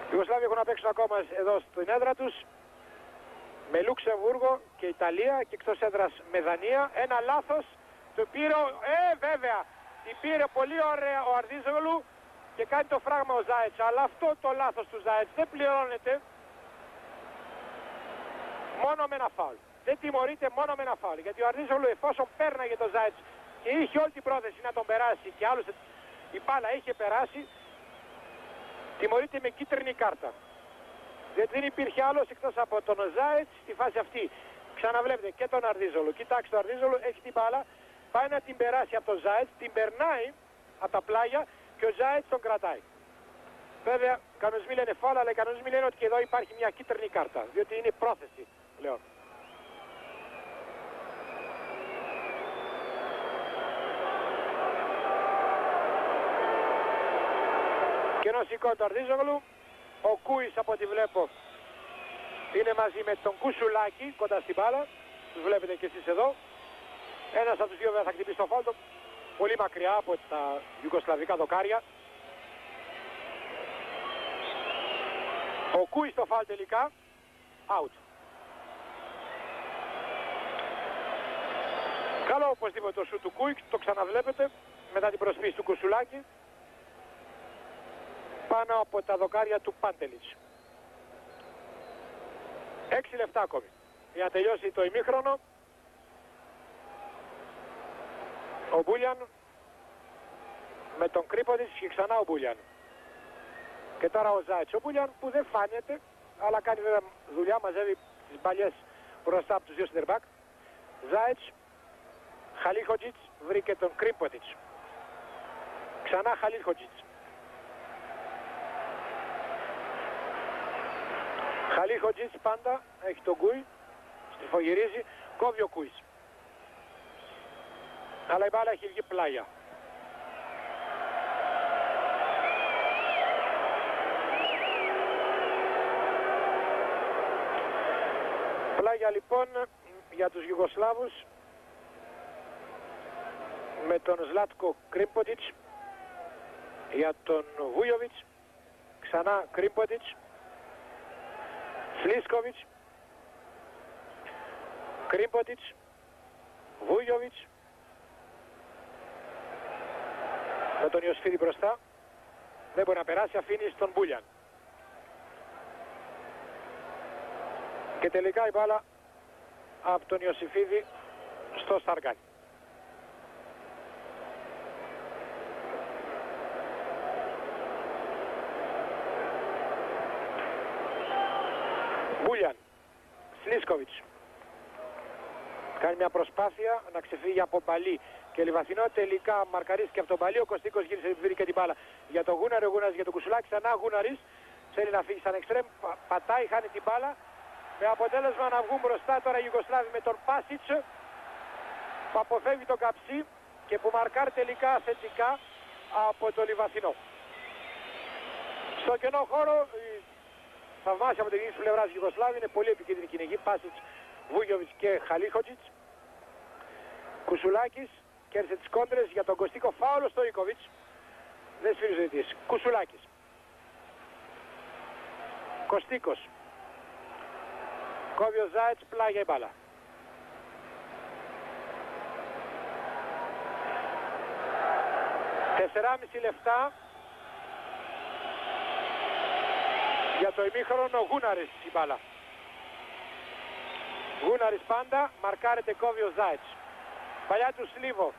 Οι Ιουγκοσλάβοι έχουν να παίξουν ακόμα εδώ στην έδρα τους με Λουξεμβούργο και Ιταλία και εκτός έδρας με Δανία. Ένα λάθος του πήρε, βέβαια, την πήρε πολύ ωραία ο Αρδίζογλου και κάνει το φράγμα ο Ζάιτς. Αλλά αυτό το λάθος του Ζάιτς δεν πληρώνεται μόνο με ένα φάουλ. Δεν τιμωρείται μόνο με ένα φάουλ. Γιατί ο Αρδίζογλου εφόσον πέρναγε το Ζάιτς και είχε όλη την πρόθεση να τον περάσει και άλλωστε η μπάλα είχε περάσει, τιμωρείται με κίτρινη κάρτα. Γιατί δεν υπήρχε άλλος εκτός από τον Ζάιτς στη φάση αυτή. Ξαναβλέπετε και τον Αρδίζογλου. Κοιτάξτε, ο Αρδίζογλου έχει την μπάλα, πάει να την περάσει από τον Ζάιτς, την περνάει από τα πλάγια και ο Ζάιτς τον κρατάει. Βέβαια, οι κανονισμοί λένε φάουλ, αλλά οι κανονισμοί λένε ότι και εδώ υπάρχει μια κίτρινη κάρτα, διότι είναι πρόθεση πλέον. Και ενώ σηκώνει τον Αρδίζογλου, ο Κούις από ό,τι βλέπω είναι μαζί με τον Κουσουλάκη κοντά στην μπάλα. Τους βλέπετε και εσείς εδώ. Ένας από τους δύο θα χτυπήσει το φάουλ, πολύ μακριά από τα ιουγκοσλαβικά δοκάρια. Ο Κούις το φάουλ τελικά. Out. Καλό οπωσδήποτε το σουτ του Κούις, το ξαναβλέπετε μετά την προσποίηση του Κουσουλάκη πάνω από τα δοκάρια του Πάντελιτς. 6 λεπτά ακόμη για να τελειώσει το ημίχρονο. Ο Μπούλιαν με τον Κρίποντιτς και ξανά ο Μπούλιαν. Και τώρα ο Ζάιτς. Ο Μπούλιαν που δεν φάνεται, αλλά κάνει βέβαια δουλειά, μαζεύει τις μπαλιές μπροστά από τους δύο σεντερμπακ. Ζάιτς, Χαλίχοτζιτς βρήκε τον Κρίποντιτς. Ξανά Χαλίχοτζιτς. Χαλίχοτζιτς πάντα έχει τον Κούι, στριφογυρίζει, κόβει ο Κούις. Αλλά η μπάλα έχει βγει πλάγια. Πλάγια λοιπόν για τους Ιουγκοσλάβους με τον Ζλάτκο Κρίποντιτς, για τον Βούγιοβιτς, ξανά Κρίποντιτς, Σλίσκοβιτς, Κρίποντιτς, Βούγιοβιτς, με τον Ιωσφίδη μπροστά. Δεν μπορεί να περάσει, αφήνει στον Μπούλιαν. Και τελικά η μπάλα από τον Ιωσήφιδη στο Σταργάνι. Μπούλιαν, Σλίσκοβιτς. Κάνει μια προσπάθεια να ξεφύγει από Μπαλί και Λιβαθινό. Τελικά μαρκαρίστηκε από τον Μπαλί. Ο Κωστίκος γύρισε, βρήκε την μπάλα για τον Γούναρη. Ο Γούναρης για τον Κουσουλάκη. Ξανά Γούναρης. Θέλει να φύγει σαν εξτρέμ. Πατάει, χάνει την μπάλα. Με αποτέλεσμα να βγουν μπροστά τώρα οι Ιουγκοσλάβοι με τον Πάσιτς που αποφεύγει τον Καψί και που μαρκάρει τελικά θετικά από το Λιβαθινό. Στο κενό χώρο θαυμάσια από την κίνηση πλευράς της Ιουγκοσλάβη, είναι πολύ επικίνδυνη κυνηγή. Πάσιτς, Βούγιοβιτς και Χαλίχοτζιτς. Κουσουλάκης κέρδισε τις κόντρες για τον Κωστίκο, φάουλο στο Ίκοβιτς. Δεν σφυρίζει της. Κουσουλάκης. Κωστίκος. Κόβει ο Ζάιτς, πλάγια η μπάλα. Τεσσεράμιση λεπτά για το ημίχρονο. Γούναρης η μπάλα. Γούναρης πάντα, μαρκάρεται, κόβει ο Ζάιτς. Παλιά του Σλίβο.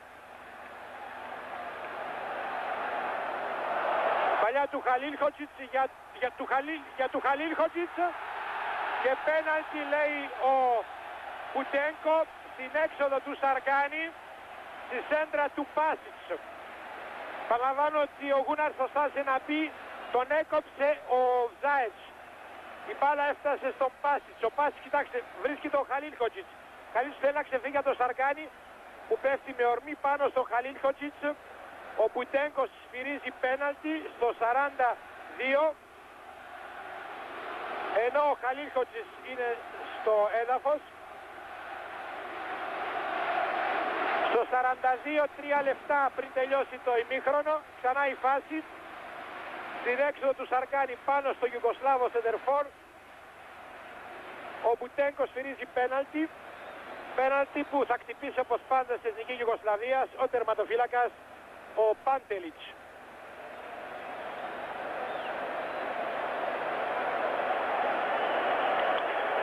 Παλιά του Χαλίλχοτσιτς για του Χαλίλχοτσιτς και πέναλτι λέει ο Πουτένκο στην έξοδο του Σαργκάνη στη σέντρα του Πάσιτς. Παραλαμβάνω ότι ο Γούναρς προσπάθησε να πει, τον έκοψε ο Ζάιτς. Η μπάλα έφτασε στον Πάσιτς. Ο Πάσιτς, κοιτάξτε, βρίσκει τον Χαλίλχοτσιτς. Χαλίλχοτσιτς θέλει να ξεφύγει από τον Σαργκάνη που πέφτει με ορμή πάνω στον Χαλίλχοτσιτς. Ο Πουτένκος σφυρίζει πέναλτι στο 42, ενώ ο Χαλίλχοτσιτς είναι στο έδαφος. Στο 42, 3 λεπτά πριν τελειώσει το ημίχρονο, ξανά η φάση στην έξοδο του Σαργκάνη πάνω στο Ιουγκοσλάβο σεντερφόρ. Ο Πουτένκος σφυρίζει πέναλτι. Πέναλτι που θα χτυπήσει όπως πάντα στη εθνική Ιουγκοσλαβίας ο τερματοφύλακας ο Πάντελιτς.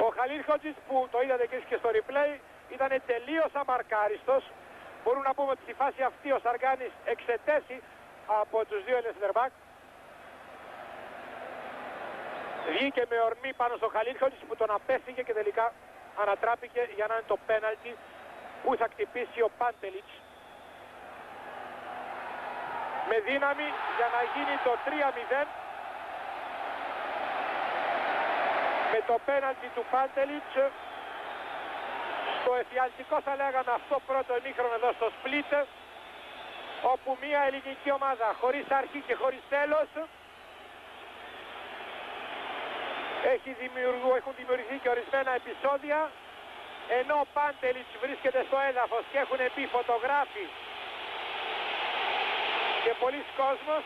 Ο Χαλίλχοτσιτς, που το είδατε και εσείς και στο replay, ήταν τελείως αμαρκάριστος. Μπορούμε να πούμε ότι στη φάση αυτή ο Σαργκάνης εξετέσει από τους δύο center back. Βγήκε με ορμή πάνω στο Χαλίλχοτσιτς που τον απέφυγε και τελικά ανατράπηκε για να είναι το πέναλτι που θα χτυπήσει ο Πάντελιτς με δύναμη για να γίνει το 3-0 με το πέναλτι του Πάντελιτς στο εφιαλτικό, θα λέγαμε, αυτό πρώτο ημίχρονο εδώ στο Σπλίτ, όπου μια ελληνική ομάδα χωρίς αρχή και χωρίς τέλος έχουν δημιουργηθεί και ορισμένα επεισόδια, ενώ ο Πάντελιτς βρίσκεται στο έδαφος και έχουν πει φωτογράφοι και πολλοί κόσμος.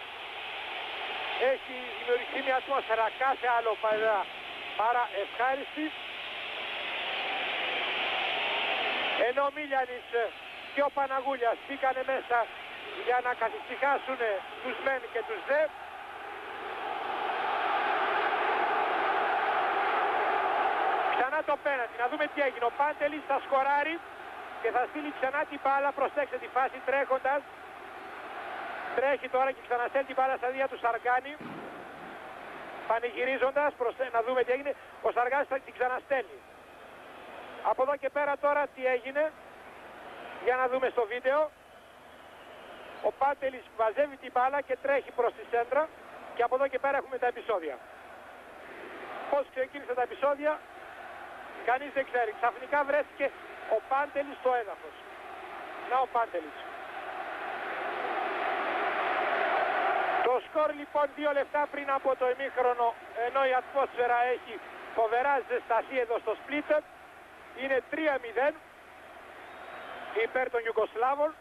Έχει δημιουργηθεί μια ατμόσφαιρα κάθε άλλο παρά ευχάριστη, ενώ ο Μίλιανης και ο Παναγούλιας μπήκανε μέσα για να καθησυχάσουν τους μεν και τους δε. Ξανά το πέναντι, να δούμε τι έγινε. Ο Πάντελης θα σκοράρει και θα στείλει ξανά την μπάλα. Προσέξτε τη φάση τρέχοντας. Τρέχει τώρα και ξαναστέλνει την μπάλα στα δίδια του Σαργκάνη. Πανηγυρίζοντας, να δούμε τι έγινε. Ο Σαργκάνης θα την ξαναστέλνει. Από εδώ και πέρα τώρα τι έγινε, για να δούμε στο βίντεο. Ο Πάντελης βαζεύει την μπάλα και τρέχει προς τη σέντρα και από εδώ και πέρα έχουμε τα επεισόδια. Πώς ξεκίνησαν τα επεισόδια, κανείς δεν ξέρει. Ξαφνικά βρέθηκε ο Πάντελης στο έδαφος. Να ο Πάντελης. Το σκορ λοιπόν 2 λεπτά πριν από το ημίχρονο, ενώ η ατμόσφαιρα έχει φοβερά ζεσταθεί εδώ στο Σπλίτ, είναι 3-0 υπέρ των Ιουγκοσλάβων,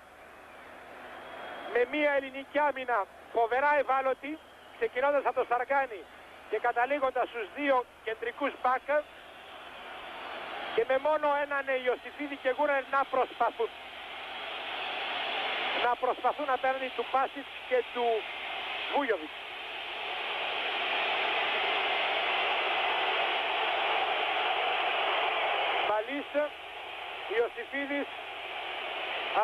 με μια ελληνική άμυνα φοβερά ευάλωτη, ξεκινώντας από το Σαργκάνη και καταλήγοντας στους δύο κεντρικούς μπακ, και με μόνο έναν Ιωσιφίδη και Γούναρ να προσπαθούν απέναντι του Πάσιτς και του Βούγιοβιτς. Μπαλής, Ιωσιφίδης,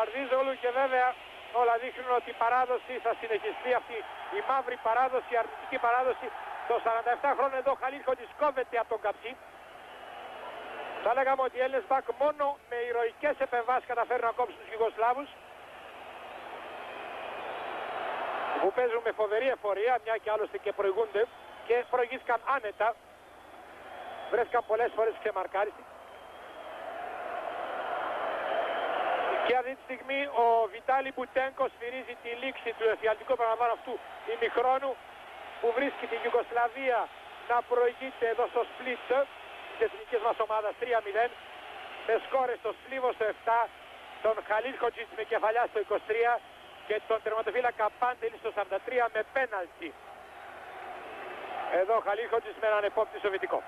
Αρδίζολου, και βέβαια όλα δείχνουν ότι η παράδοση θα συνεχιστεί, αυτή η μαύρη παράδοση, η αρνητική παράδοση. Το 47 χρόνο εδώ Χαλίλχοτσιτς κόβεται από τον καψί. Θα λέγαμε ότι οι Έλληνες μπακ μόνο με ηρωικές επεμβάσεις καταφέρουν να κόψουν τους Ιουγκοσλάβους, που παίζουν με φοβερή εφορία, μια και άλλωστε και προηγούνται και προηγήθηκαν άνετα. Βρέθηκαν πολλές φορές ξεμαρκάριστοι. Και αυτή τη στιγμή ο Βιτάλη Πουτένκος σφυρίζει τη λήξη του εφιαλτικού παραλαμβάνω αυτού ημιχρόνου, που βρίσκει την Ιουγκοσλαβία να προηγείται εδώ στο Σπλίτ της εθνικής μας ομάδας 3-0, με σκόρες στο Σλίβο στο 7, τον Χαλίλχοτσιτς με κεφαλιά στο 23 και τον τερματοφύλακα Πάντελη στο 43 με πέναλτι. Εδώ ο Χαλίχοτζης με έναν επόπτη σοβιετικό.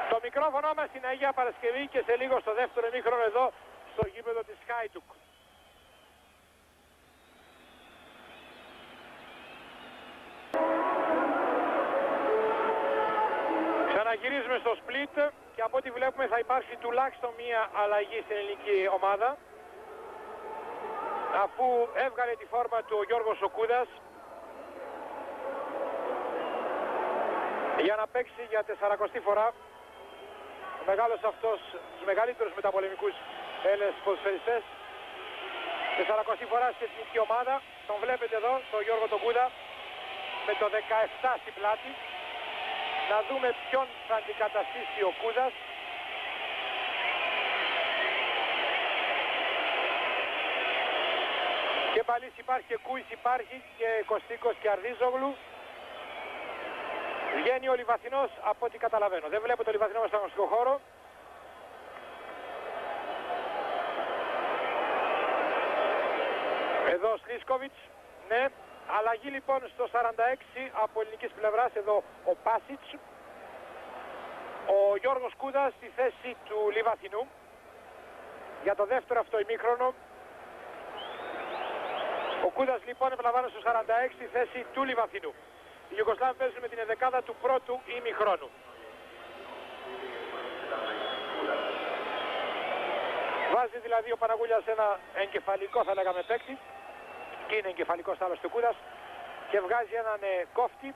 Το μικρόφωνο μας στην Αγία Παρασκευή και σε λίγο στο δεύτερο ημίχρονο εδώ στο γήπεδο της Χάιντουκ. Ξαναγυρίζουμε στο split και από ό,τι βλέπουμε θα υπάρξει τουλάχιστον μία αλλαγή στην ελληνική ομάδα, αφού έβγαλε τη φόρμα του ο Γιώργος ο Κούδας για να παίξει για 40η φορά. Ο μεγάλος αυτός, τους μεγαλύτερους μεταπολεμικούς Έλληνες ποδοσφαιριστές, 40η φορά στην εθνική ομάδα. Τον βλέπετε εδώ, τον Γιώργο τον Κούδα, με το 17 στην πλάτη. Να δούμε ποιον θα αντικαταστήσει ο Κούδας. Και Παλής υπάρχει και Κούης υπάρχει και Κωστίκος και Αρδίζογλου. Βγαίνει ο Λιβαθινός από ό,τι καταλαβαίνω. Δεν βλέπω το Λιβαθινό στον αγωνιστικό χώρο. Εδώ ο Σλίσκοβιτς. Ναι. Αλλαγή λοιπόν στο 46 από ελληνικής πλευράς. Εδώ ο Πάσιτς. Ο Γιώργος Κούδας στη θέση του Λιβαθινού για το δεύτερο αυτό ημίχρονο. Ο Κούδας λοιπόν επαναλαμβάνω στο 46 στη θέση του Λιβαθινού. Οι Ιουγκοσλάβοι παίζουν με την ενδεκάδα του πρώτου ημιχρόνου. Βάζει δηλαδή ο Παναγούλιας ένα εγκεφαλικό θα λέγαμε παίκτη, και είναι εγκεφαλικός άλλωστε ο Κούδας, και βγάζει έναν κόφτη.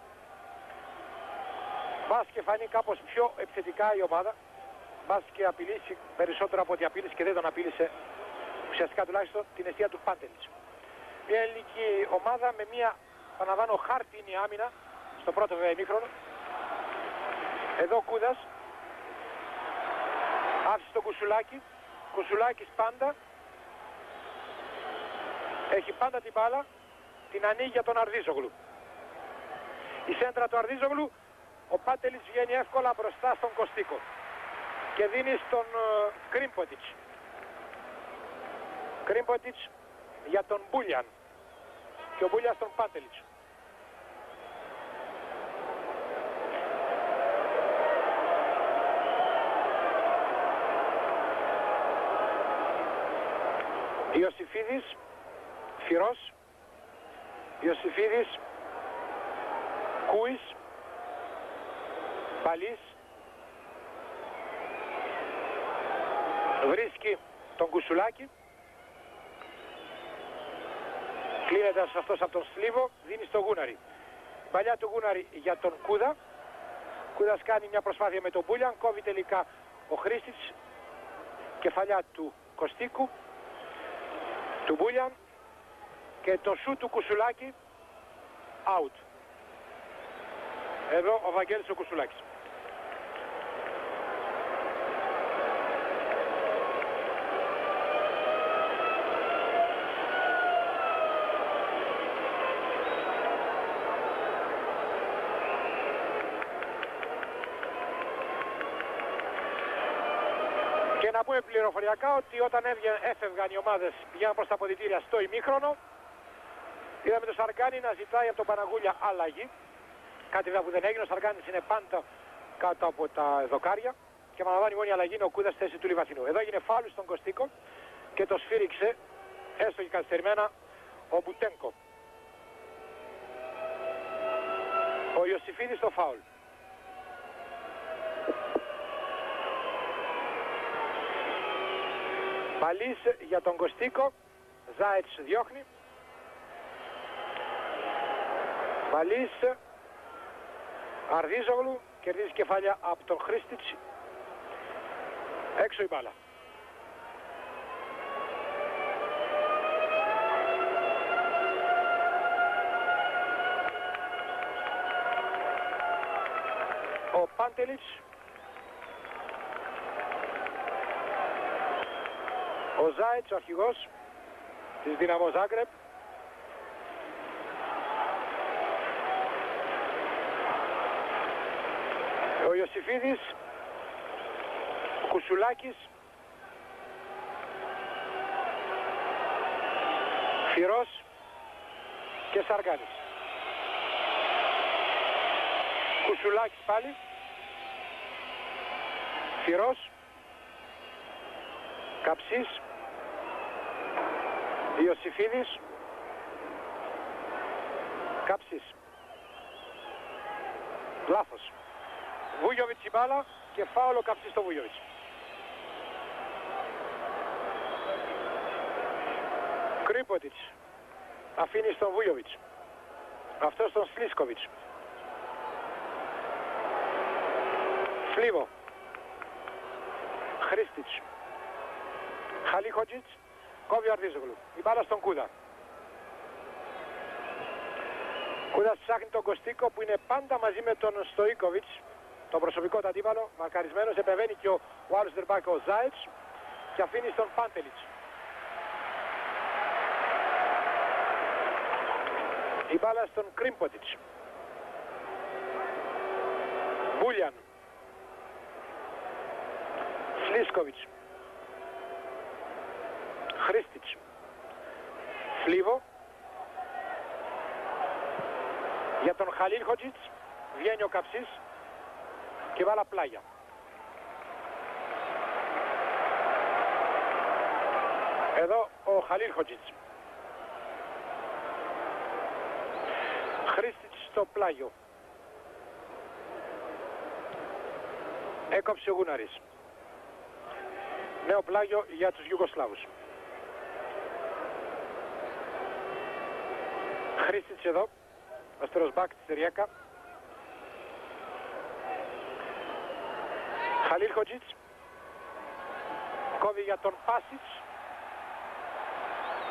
Μπας και φανεί κάπως πιο επιθετικά η ομάδα. Μπας και απειλήσει περισσότερο από ό,τι απείλησε και δεν τον απείλησε ουσιαστικά τουλάχιστον την αιστεία του Πάντελης. Μια ελληνική ομάδα με μια, παναλαμβάνω, χάρτινη άμυνα στο πρώτο βέβαια ημίχρονο. Εδώ ο Κούδας άφησε τον Κουσουλάκη. Κουσουλάκης πάντα έχει πάντα την μπάλα, την ανοίγει για τον Αρδίζογλου. Η σέντρα του Αρδίζογλου, ο Πάντελης βγαίνει εύκολα μπροστά στον Κωστίκο και δίνει στον Κρίμποτιτς. Κρίμποτιτς για τον Μπούλιαν και ο Μπούλιαν στον Πάντελης. Ιωσήφιδης, Φυρός, Ιωσήφιδης, Κούης, Παλής, βρίσκει τον Κουσουλάκη, κλείνεται αυτός από τον Σλίβο, δίνει στο Γούναρη. Παλιά του Γούναρη για τον Κούδα. Κούδας κάνει μια προσπάθεια με τον Μπούλιαν, κόβει τελικά ο Χρήστης, κεφαλιά του Κωστίκου, του Μπούλιαν και το σου του Κουσουλάκη, out. Εδώ ο Βαγγέλης ο Κουσουλάκης. Και να πούμε πληροφοριακά ότι όταν έφευγαν οι ομάδες πηγαίναν προς τα αποδυτήρια στο ημίχρονο, είδαμε τον Σαργκάνη να ζητάει από τον Παναγούλια αλλαγή. Κάτι βέβαια που δεν έγινε, ο Σαργκάνης είναι πάντα κάτω από τα δοκάρια και παραλαμβάνει μόνη αλλαγή είναι ο Κούδας στη θέση του Λιβαθινού. Εδώ έγινε φάουλ στον Κωστίκο και το σφύριξε, έστω και καθυστερημένα, ο Μπουτένκο. Ο Ιωσήφιδης στο φάουλ. Παλής για τον Κωστίκο, Ζάετς διώχνει. Παλής, Αρδίζογλου, κερδίζει κεφάλια από τον Χρήστιτς. Έξω η μπάλα. Ο Πάντελιτς. Ο Ζάιτς, ο αρχηγός της Δυναμό Ζάγκρεπ. Ο Ιωσήφιδης, ο Κουσουλάκης, Φυρός και Σαργάνης. Κουσουλάκης πάλι. Φυρός. Καψής. Ιωσήφιδης. Καψής. Λάθος. Βούγιοβιτς η μπάλα και φάουλο Καψής στο Βούγιοβιτς. Κρίποτιτς αφήνει στον Βούγιοβιτς. Αυτό στον Σλίσκοβιτς. Φλίβο. Χρήστιτς. Χαλίχοτζιτς. Κόβει ο Αρδίζογλου. Η μπάλα στον Κούδα. Κούδας ψάχνει τον Κωστίκο που είναι πάντα μαζί με τον Στοίκοβιτς. Το προσωπικό του αντίπαλο. Μαρκαρισμένος. Επεβαίνει και ο άλλος τερμπάκ ο Ζάιτς. Και αφήνει στον Πάντελιτς. Η μπάλα στον Κρίμποτιτς. Μπούλιαν. Σλίσκοβιτς. Χρήστιτς. Φλίβο. Για τον Χαλίλχοτζιτς βγαίνει ο Καψής και βάλα πλάγια. Εδώ ο Χαλίλχοτζιτς. Χρήστιτς στο πλάγιο. Έκοψε ο Γούναρης. Νέο πλάγιο για τους Ιουγκοσλάβους. Χρήστιτς εδώ. Αστερός μπακ της Ριέκα. Χαλίλχοτζιτς. Κόβει για τον Πάσιτς.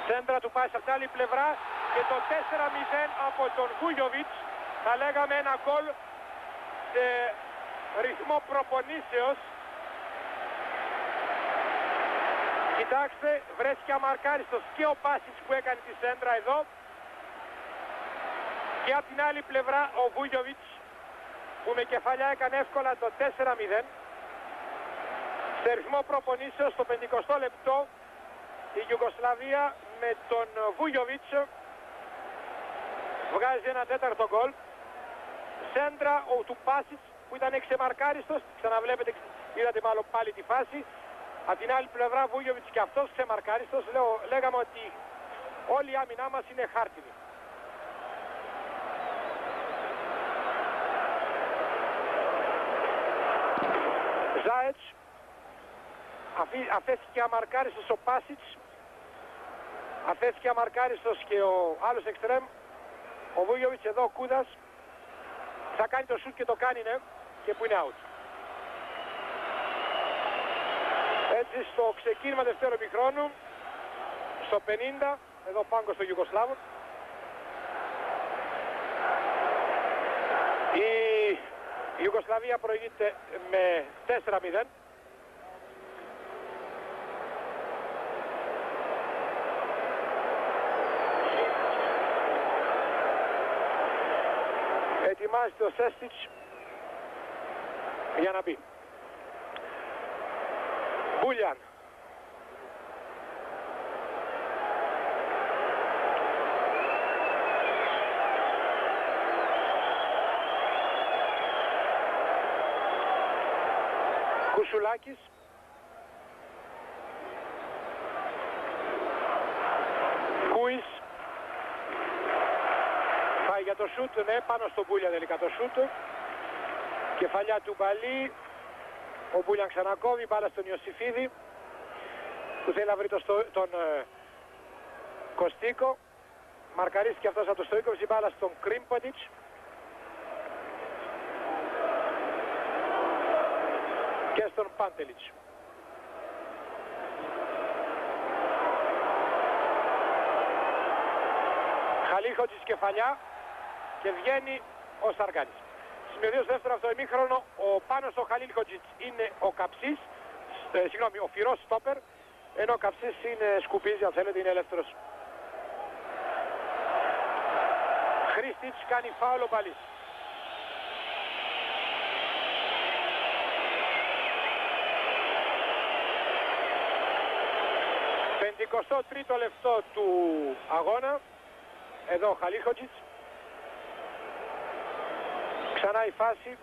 Σέντρα του πάει σε αυτή άλλη πλευρά. Και το 4-0 από τον Βούγιοβιτς. Θα λέγαμε ένα γκολ σε ρυθμό προπονήσεως. Κοιτάξτε, βρέθηκε αμαρκάριστος και ο Πάσιτς που έκανε τη σέντρα εδώ. Και από την άλλη πλευρά ο Βούγιοβιτς που με κεφαλιά έκανε εύκολα το 4-0. Σε ρυθμό προπονήσεως στο 50ο λεπτό η Ιουγκοσλαβία με τον Βούγιοβιτς βγάζει ένα τέταρτο γκολ. Σέντρα του Πάσιτς που ήταν εξεμαρκάριστος. Ξαναβλέπετε, είδατε μάλλον πάλι τη φάση. Από την άλλη πλευρά Βούγιοβιτς και αυτός ξεμαρκάριστος. Λέγαμε ότι όλη η άμυνά μας είναι χάρτινη. Ζάετς. Αφέθηκε αμαρκάριστος ο Πάσιτς. Αφέθηκε αμαρκάριστος και ο άλλος εξτρέμ. Ο Βούγιοβιτς εδώ, ο Κούδας. Θα κάνει το σουτ και το κάνει, ναι. Και που είναι out. Έτσι στο ξεκίνημα δεύτερου ημιχρόνου. Στο 50. Εδώ πάγκο στο Ιουγκοσλάβο. Η Ιουγκοσλαβία προηγείται με 4-0. Ετοιμάζεται ο Σέστιτς για να μπει. Μπούλιαν. Κουσουλάκης. Κούις. Πάει για το σούτ, ναι, πάνω στον Μπούλιαν τελικά το σούτ. Κεφαλιά του Μπαλί. Ο Μπούλιαν ξανακόβει, μπάλα στον Ιωσήφιδη που θέλει να βρει τον Κωστίκο. Μαρκαρίστηκε αυτός από το Στοίκοβιτς, η μπάλα στον Κρίμποτιτς. Και στον Πάντελιτς. Χαλίχοτζης κεφαλιά και βγαίνει ο Σαργάνης. Σημειωδίως δεύτερο αυτό ημίχρονο, ο πάνω στο Χαλίλχοτζιτς είναι ο Καψής, ο Φυρός στόπερ, ενώ ο Καψής είναι σκουπίζει, αν θέλετε, είναι ελεύθερος. Χρήστιτς κάνει φάουλο Μπαλής. 23ο λεπτό του αγώνα. Εδώ ο Χαλίλχοτζιτς. Ξανά η φάση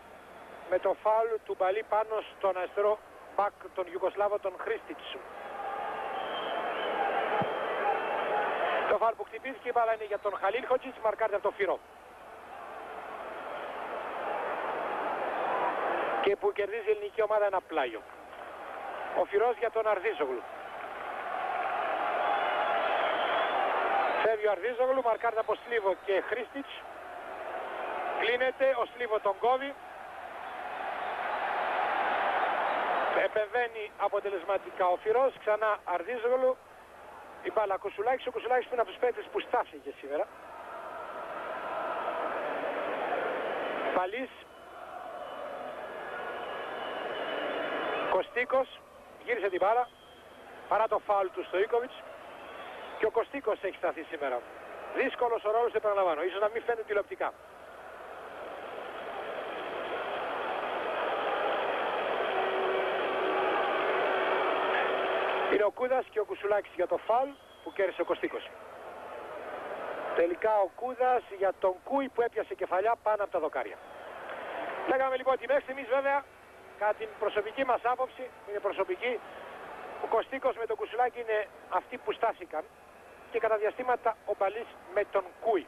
με το φάουλ του Μπαλί πάνω στον αριστερό μπακ τον Ιουγκοσλάβο, τον Χρίστιτς. Το φάουλ που χτυπήθηκε, η μπάλα είναι για τον Χαλίλχοτζιτς, μαρκάρεται από το Φυρό. Και που κερδίζει η ελληνική ομάδα ένα πλάγιο. Ο Φυρός για τον Αρδίζογλου. Φεύγει ο Αρδίζογλου, μαρκάρεται από Σλίβο και Χρίστιτς. Κλείνεται, ο Σλίβο τον κόβει. Επεμβαίνει αποτελεσματικά ο Φυρός, ξανά Αρδίζογλου. Η μπάλα Κουσουλάκης, ο Κουσουλάκης που είναι από τους παίκτες που στάθηκε σήμερα. Παλής. Κωστίκος γύρισε την μπάλα παρά το φάουλ του Στοίκοβιτς και ο Κωστίκος έχει σταθεί σήμερα. Δύσκολος ο ρόλος, επαναλαμβάνω, ίσως να μην φαίνεται τηλεοπτικά. Είναι ο Κούδας και ο Κουσουλάκης για το φάουλ που κέρδισε ο Κωστίκος. Τελικά ο Κούδας για τον Κούι που έπιασε κεφαλιά πάνω από τα δοκάρια. Λέγαμε λοιπόν ότι μέχρι στιγμής, βέβαια, κατά την προσωπική μας άποψη, είναι προσωπική, ο Κωστίκος με τον Κουσουλάκη είναι αυτοί που στάθηκαν και κατά διαστήματα ο Μπαλής με τον Κούι.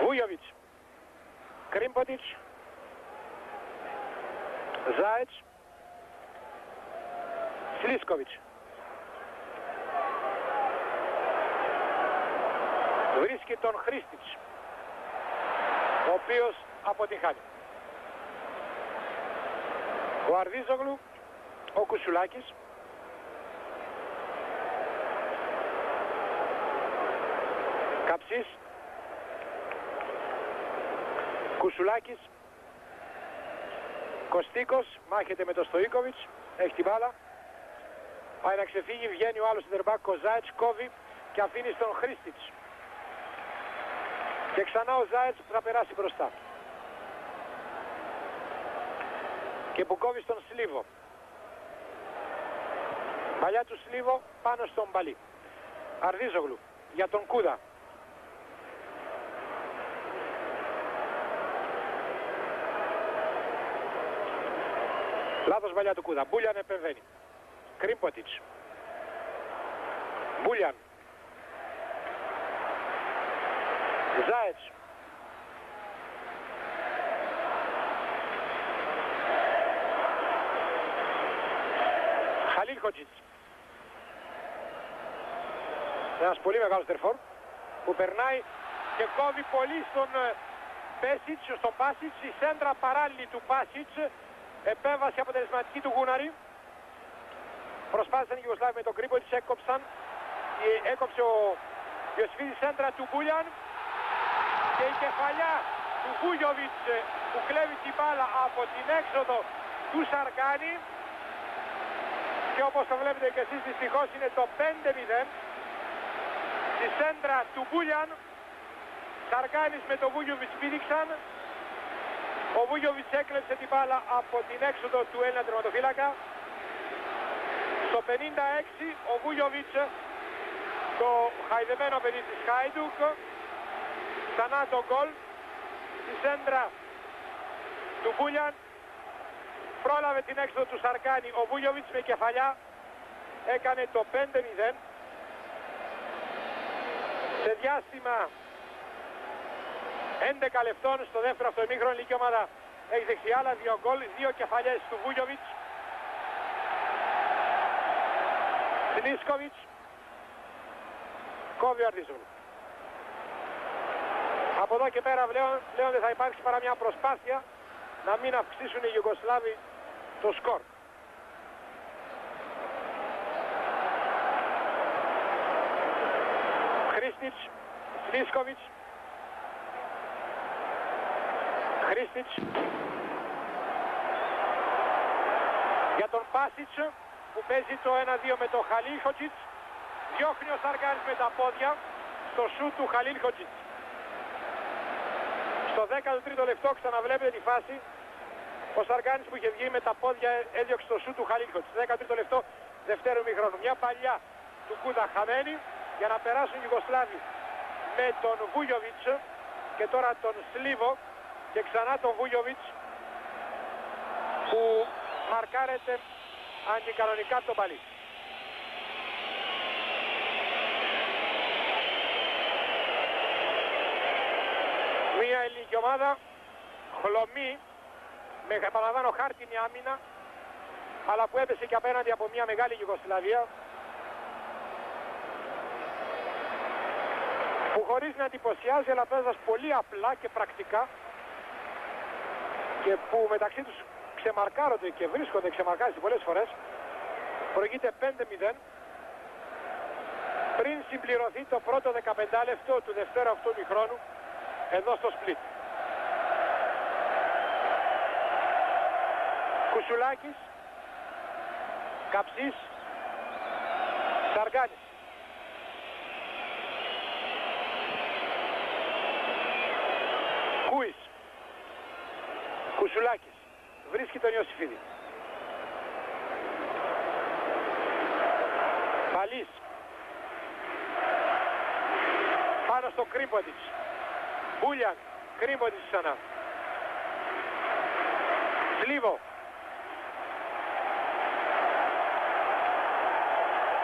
Βούγιοβιτς, Κρίμποτιτς, Ζάετς, Σλίσκοβιτς. Βρίσκει τον Χρίστιτς, ο οποίος αποτυχάνει. Ο Αρδίζογλου, ο Κουσουλάκης. Καψής. Κουσουλάκης. Κωστίκος, μάχεται με τον Στοίκοβιτς, έχει την μπάλα. Πάει να ξεφύγει, βγαίνει ο άλλος σεντερμπακ, ο Ζάετς, κόβει και αφήνει στον Χρίστιτς. Και ξανά ο Ζάετς που θα περάσει μπροστά. Και που κόβει στον Σλίβο. Παλιά του Σλίβο πάνω στον Μπαλί. Αρδίζογλου για τον Κούδα. Λάθος παλιά του Κούδα. Μπούλιαν επεμβαίνει. Κρίμποτιτς. Μπούλιαν. Ζάετς. Χαλίλχοτζιτς. Ένας πολύ μεγάλος τερφόρ που περνάει και κόβει πολύ στον Πέσιτς, στον Πάσιτς. Η σέντρα παράλληλη του Πάσιτς. Επέμβαση αποτελεσματική του Γούναρη. Προσπάθησαν οι Ιουγκοσλάβοι με τον Κρίμποτιτς, έκοψαν. Έκοψε ο Ιωσφίδης, σέντρα του Μπούλιαν. Και η κεφαλιά του Βούγιοβιτς που κλέβει την μπάλα από την έξοδο του Σαρκάνη. Και όπως το βλέπετε και εσείς, δυστυχώς είναι το 5-0. Στη σέντρα του Μπούλιαν. Σαρκάνης με τον Βούγιοβιτς πήδηξαν. Ο Βούγιοβιτς έκλεψε την μπάλα από την έξοδο του Έλληνα τερματοφύλακα. Στο 56 ο Βούγιοβιτς, το χαϊδεμένο παιδί της Χάιντουκ, ξανά το γκολ. Στη σέντρα του Μπούλιαν πρόλαβε την έξοδο του Σαρκάνη. Ο Βούγιοβιτς με κεφαλιά έκανε το 5-0. Σε διάστημα 11 λεπτών στο δεύτερο αυτό ημίχρονο, η ελληνική ομάδα έχει δεχτεί άλλα 2 γκολ, 2 κεφαλιές του Βούγιοβιτς. Σλίσκοβιτς. Κόβει ο Αρδίζογλου. Από εδώ και πέρα πλέον δεν θα υπάρξει παρά μια προσπάθεια να μην αυξήσουν οι Ιουγκοσλάβοι το σκορ. Χρίστιτς, Σλίσκοβιτς. Χρίστιτς. Για τον Πάσιτς που παίζει το 1-2 με τον Χαλίλχοτζιτς. Διώχνει ο Σαρκάνης με τα πόδια στο σούτ του Χαλίλχοτζιτς. Στο 13ο λεπτό ξαναβλέπετε τη φάση. Ο Σαργκάνης που είχε βγει με τα πόδια έδιωξε το σου του Χαλίλχοτζιτς. 13ο λεπτό δευτέρου ημιχρόνου. Μια παλιά του Κούδα χαμένη για να περάσουν οι Ιουγκοσλάβοι με τον Βούγιοβιτς και τώρα τον Σλίβο και ξανά τον Βούγιοβιτς που μαρκάρεται αντικανονικά από τον Παλί. Μια ελληνική ομάδα χλωμή με επαναλαμβάνω χάρτινη άμυνα, αλλά που έπεσε και απέναντι από μια μεγάλη Ιουγκοσλαβία που χωρίς να εντυπωσιάζει αλλά παίζοντας πολύ απλά και πρακτικά και που μεταξύ τους ξεμαρκάρονται και βρίσκονται ξεμαρκάριστοι πολλές φορές. Προηγείται 5-0 πριν συμπληρωθεί το πρώτο 15 λεπτό του δευτέρου αυτού ημιχρόνου εδώ στο Σπλίτ. Κουσουλάκης, Καψής, Σαργκάνης. Κούις, Κουσουλάκης, βρίσκει τον Ιωσήφιδη. Παλής, πάνω στο Κρίμποντιτς. Μπούλιαν, Κρίμποντιτς ξανά. Σλίβο.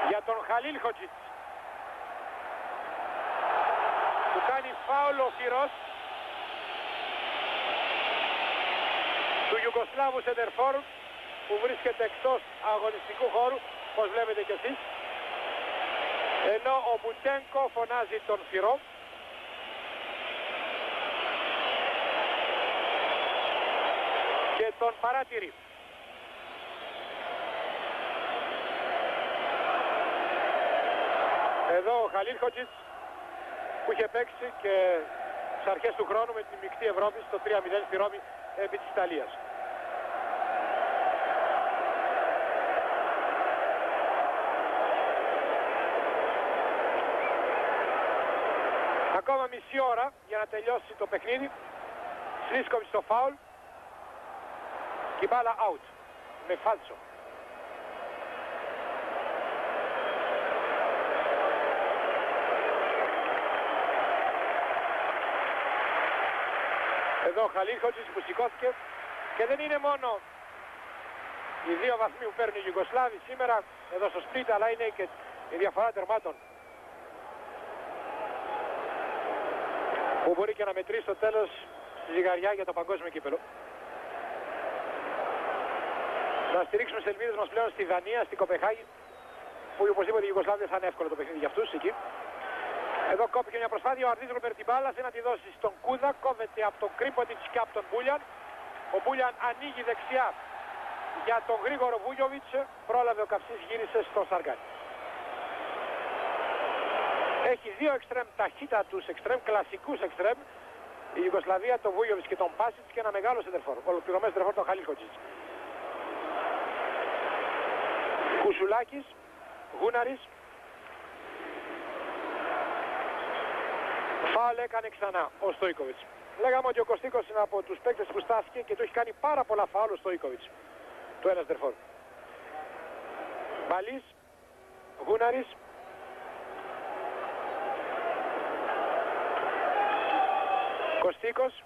Για τον Χαλίλχοτζιτς που κάνει φάουλ ο Φυρός του Ιουγκοσλάβου σεντερφόρ που βρίσκεται εκτός αγωνιστικού χώρου, όπως βλέπετε κι εσείς, ενώ ο Μπουτένκο φωνάζει τον Φυρό. Και τον παράτηρη. Εδώ ο Χαλίλχοτζιτς που είχε παίξει και στις αρχές του χρόνου με την μεικτή Ευρώπη στο 3-0 στη Ρώμη επί της Ιταλίας. Ακόμα μισή ώρα για να τελειώσει το παιχνίδι. Σλίσκοβιτς στο φάουλ και η μπάλα out με φάλτσο. Εδώ ο Χαλίλχοτζιτς που σηκώθηκε και δεν είναι μόνο οι δύο βαθμοί που παίρνουν οι Ιουγκοσλάβοι σήμερα εδώ στο Σπλίτ, αλλά είναι και η διαφορά τερμάτων που μπορεί και να μετρήσει στο τέλος στη ζυγαριά για το παγκόσμιο κύπελλο. Να στηρίξουμε τις ελπίδες μας πλέον στη Δανία, στην Κοπεχάγη, που οπωσδήποτε η Ιουγκοσλάβια θα είναι εύκολο το παιχνίδι για αυτούς εκεί. Εδώ κόπηκε μια προσπάθεια, ο Αρδής Ρουπερ την μπάλα, θέλει να τη δώσει στον Κούδα, κόβεται από τον Κρίμποντιτς και από τον Μπούλιαν. Ο Μπούλιαν ανοίγει δεξιά για τον γρήγορο Βούγιοβιτς, πρόλαβε ο Καψής, γύρισε στο Σαργκάνη. Έχει δύο εξτρέμ ταχύτατους εξτρέμ, κλασικούς εξτρέμ, η Ιουγκοσλαβία, τον Βούγιοβιτς και τον Πάσιτς και ένα μεγάλο σεντερφόρ, ολοκληρωμένο σεντερφόρ τον Χαλίλχοτζιτς. Κουσουλάκης, Γούναρης. Φάουλ έκανε ξανά ο Στόικοβιτς. Λέγαμε ότι ο Κωστίκος είναι από τους παίκτες που στάθηκε και του έχει κάνει πάρα πολλά φάουλ ο Στόικοβιτς, το ένα σεντερφόρ. Μπαλής, Γούναρης. Κωστίκος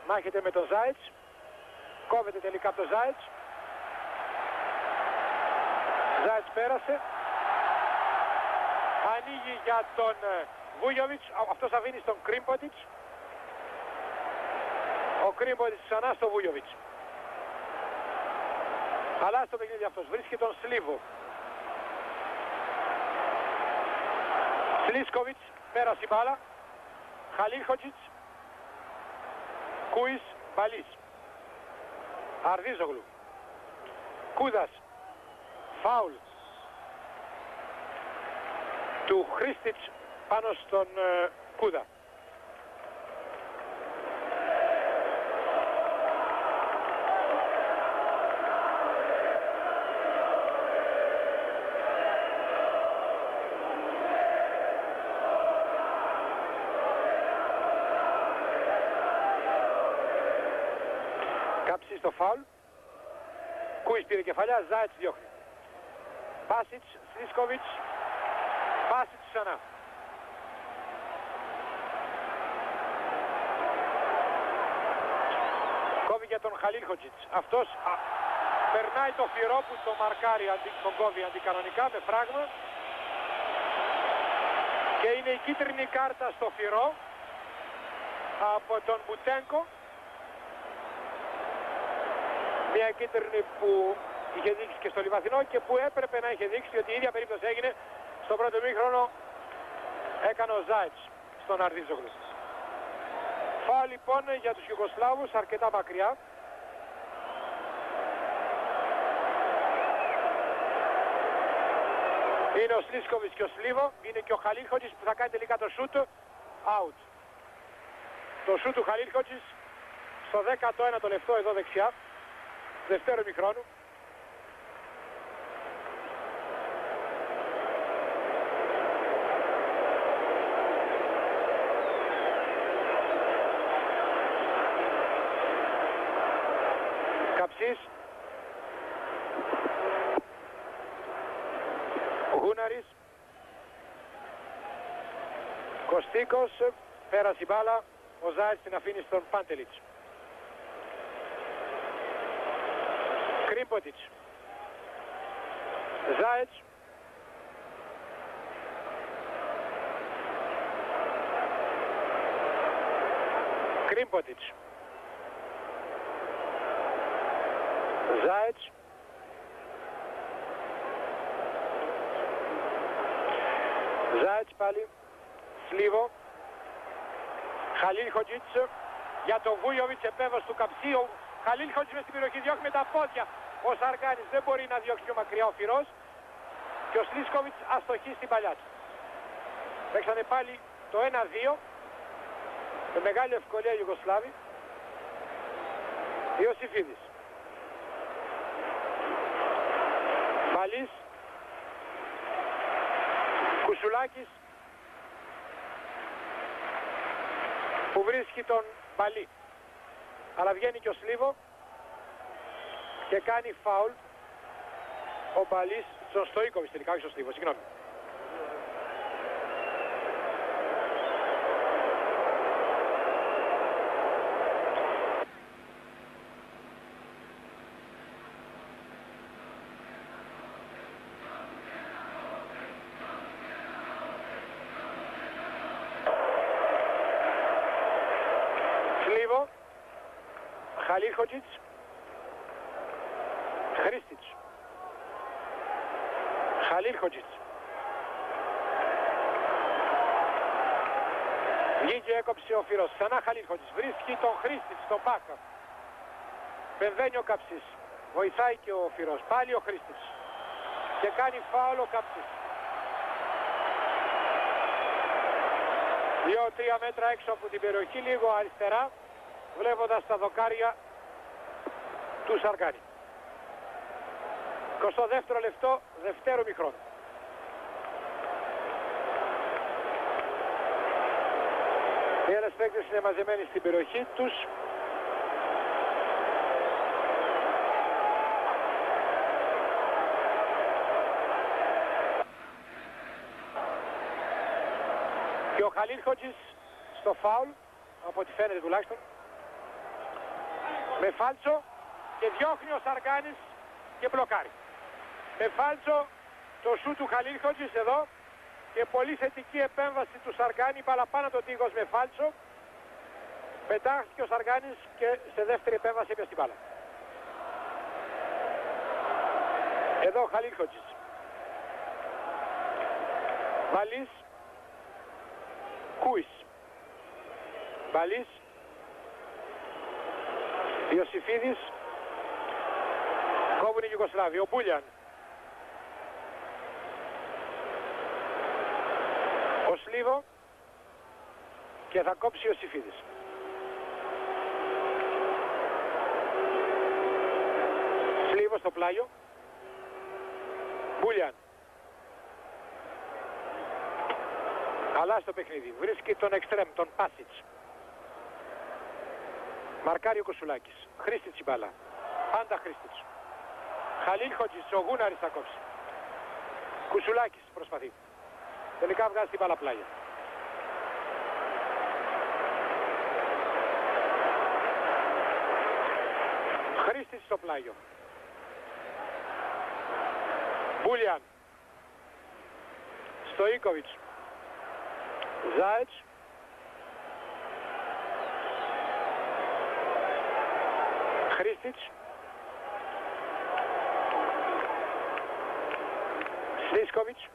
μάχεται με τον Ζάιτς, κόβεται τελικά από τον Ζάιτς. Ζάιτς πέρασε, ανοίγει για τον Βούγιοβιτς, αυτός αφήνει στον Κρίμποντιτς. Ο Κρίμποντιτς ξανά στο Βούγιοβιτς. Αλλά στο παιχνίδι αυτός βρίσκει τον Σλίβο. Σλίσκοβιτς, πέρασε η μπάλα. Χαλίλχοτζιτς. Κούις, Μπαλής. Αρδίζογλου. Κούδας. Φάουλ του Χρίστιτς πάνω στον Κούδα. στο φάουλ. Κούις πήρε κεφαλιά, Ζάιτς διώχνει. Πάσιτς, Σλίσκοβιτς, Πάσιτς ξανά. Κόβει για τον Χαλίλχοτζιτς. Αυτός περνάει το φυρό που το μαρκάρει, τον κόβει αντικανονικά με φράγμα. Και είναι η κίτρινη κάρτα στο φυρό από τον Μπουτένκο. Μια κίτρινη που είχε δείξει και στο Λιβαθινό και που έπρεπε να είχε δείξει, γιατί η ίδια περίπτωση έγινε στον πρώτο ημίχρονο. Έκανε ο Ζάιτς στον Αρδίζογλου. Φάουλ λοιπόν για τους Ιουγκοσλάβους αρκετά μακριά. Είναι ο Σλίσκοβιτς και ο Σλίβο. Είναι και ο Χαλίλχοτζιτς που θα κάνει τελικά το σούτ. Out. Το σούτ του Χαλίλχοτζιτς στο 19ο λεπτό εδώ δεξιά. Δευτέρου ημιχρόνου. Καψής. Γούναρης. Κωστίκος. Πέρασε η μπάλα. Ο Ζάιτς την αφήνει στον Πάντελιτς. Κρίμποτιτς. Ζάιτς. Κρίμποτιτς. Ζάιτς. Ζάιτς πάλι. Σλίβο. Χαλίλχοτζιτς για τον Βούιοβιτς, επέμβαση του Καψί. Ο Χαλίλχοτζιτς μες στην περιοχή διώχνει με τα πόδια. Ο Σαργκάνης δεν μπορεί να διώξει πιο μακριά ο Φυρός. Και ο Σλίσκοβιτς αστοχεί στην παλιά του. Παίξανε πάλι το 1-2. Με μεγάλη ευκολία οι Ιουγκοσλάβοι. Ιωσήφιδης. Μπαλής. Κουσουλάκης. Που βρίσκει τον Μπαλί. Αλλά βγαίνει και ο Σλίβο. Και κάνει φάουλ ο Μπαλής στον Στοίκοβιτς τελικά, όχι στον Σλίβο, συγγνώμη. Σλίβο. Χαλίλχοτζιτς. Χρήστιτς. Χαλίλχοτζιτς. Βγήκε, έκοψε ο Φυρός. Ξανά Χαλίλχοτζιτς. Βρίσκει τον Χρήστιτς, τον μπάκα. Πεμβαίνει ο Καψής. Βοηθάει και ο Φυρός. Πάλι ο Χρήστιτς. Και κάνει φάουλ ο Καψής. 2-3 μέτρα έξω από την περιοχή, λίγο αριστερά, βλέποντας τα δοκάρια του Σαργκάνη. 22ο λεπτό, δευτέρου μηχρόνου. Οι άλλες παίκτες είναι μαζεμένοι στην περιοχή τους. Και ο Χαλίλχοτζιτς στο φάουλ, από ό,τι φαίνεται τουλάχιστον, με φάλτσο και διώχνει ο Σαργκάνης και μπλοκάρει. Με φάλτσο το σου του Χαλίλχοτζιτς εδώ και πολύ θετική επέμβαση του Σαργκάνη, παραπάνω το τείχος με φάλτσο. Πετάχθηκε ο Σαργκάνης και σε δεύτερη επέμβαση έπιασε την μπάλα. Εδώ ο Χαλίλχοτζιτς. Μπαλής. Κούις. Μπαλής. Ιωσήφιδης. Κόβουν οι Ιουγκοσλάβοι. Ο Μπούλιαν. Ο Σλίβο. Και θα κόψει ο Ιωσήφιδης. Σλίβο στο πλάγιο. Μπούλιαν. Αλλά στο παιχνίδι. Βρίσκει τον εξτρέμ, τον Πάσιτς. Μαρκάρει ο Κοσουλάκης. Χρήστιτς η μπάλα. Πάντα Χρήστιτς. Χαλίλ Χοτζιτς, ο Γούναρης θα κόψει. Κουσουλάκης προσπαθεί. Τελικά βγάζει την μπάλα πλάγια. Χρήστιτς στο πλάγιο. Μπούλιαν. Στοίκοβιτς. Ζάιτς. Χρήστιτς. Σλίσκοβιτς.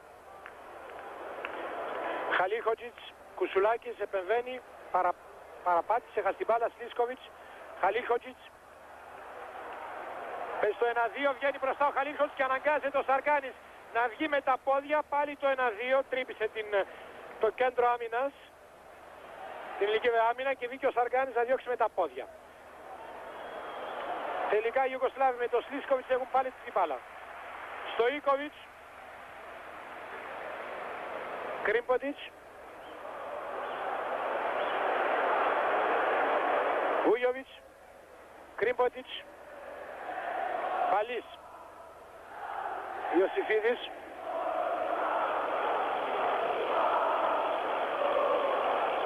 Χαλίχοτζιτς. Κουσουλάκης επεμβαίνει. Παραπάτησε. Χαστιμπάλα. Σλίσκοβιτς. Χαλίχοτζιτς. Πες το 1-2. Βγαίνει μπροστά ο Χαλίχοτζιτς και αναγκάζεται ο Σαρκάνης να βγει με τα πόδια. Πάλι το 1-2. Τρύπησε το κέντρο άμυνας. Την ηλική άμυνα και βγήκε ο Σαρκάνης να διώξει με τα πόδια. Τελικά οι Ιουγκοσλάβοι με το Σλίσκοβιτς έχουν πάλι την μπάλα. Στοίκοβιτς. Κρίμποντιτς. Βούγιοβιτς. Κρίμποντιτς. Παλής. Ιωσήφιδης.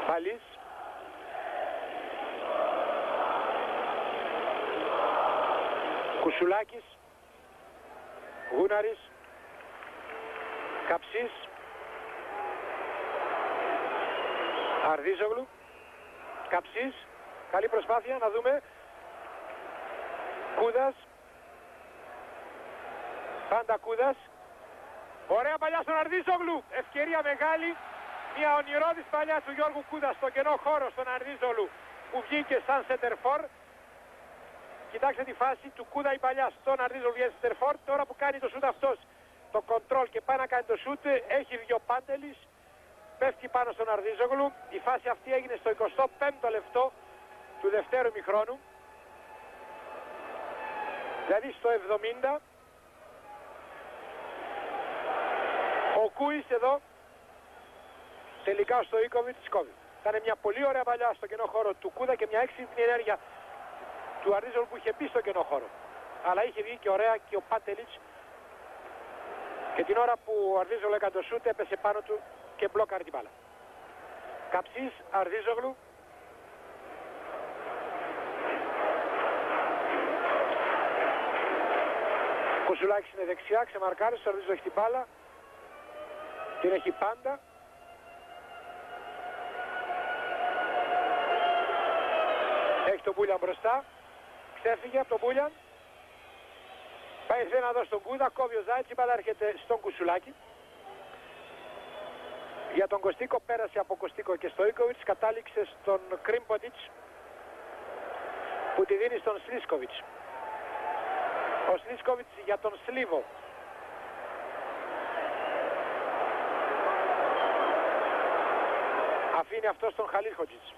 Παλής. Κουσουλάκης. Γούναρης. Καψής. Αρδίζογλου. Καψής. Καλή προσπάθεια να δούμε. Κούδας. Πάντα Κούδας. Ωραία παλιά στον Αρδίζογλου. Ευκαιρία μεγάλη. Μια ονειρώδης παλιά του Γιώργου Κούδα στο κενό χώρο στον Αρδίζογλου που βγήκε σαν σεντερφόρ. Κοιτάξτε τη φάση του Κούδα η παλιά στον Αρδίζογλου για σεντερφόρ. Τώρα που κάνει το σούτ αυτός το κοντρόλ και πάει να κάνει το σούτ, έχει βγει ο Πάντελης. Πέφτει πάνω στον Αρδίζογλου. Η φάση αυτή έγινε στο 25ο λεπτό του δευτέρου ημιχρόνου. Δηλαδή στο 70. Ο Κούης εδώ τελικά ο Στοίκοβιτς κόβει. Ήταν μια πολύ ωραία παλιά στο κενό χώρο του Κούδα και μια έξυπνη ενέργεια του Αρδίζογλου που είχε μπει στο κενό χώρο. Αλλά είχε βγει και ωραία και ο Πάντελης. Και την ώρα που ο Αρδίζογλου έκανε το σούτ έπεσε πάνω του και μπλόκαρε την μπάλα. Καψής, Αρδίζογλου. Κουσουλάκης είναι δεξιά, ξεμαρκάρει, ο Αρδίζογλου έχει την μπάλα. Την έχει πάντα. Έχει τον Μπούλιαν μπροστά. Ξέφυγε από τον Μπούλιαν. Πάει να δώσει τον Κούδα, κόβει ο Ζάιτς, η μπάλα έρχεται στον Κουσουλάκη. Για τον Κωστίκο πέρασε από Κωστίκο και Στοίκοβιτς, κατάληξε στον Κρίμποντιτς που τη δίνει στον Σλίσκοβιτς. Ο Σλίσκοβιτς για τον Σλίβο. Αφήνει αυτό στον Χαλίχοτζιτς.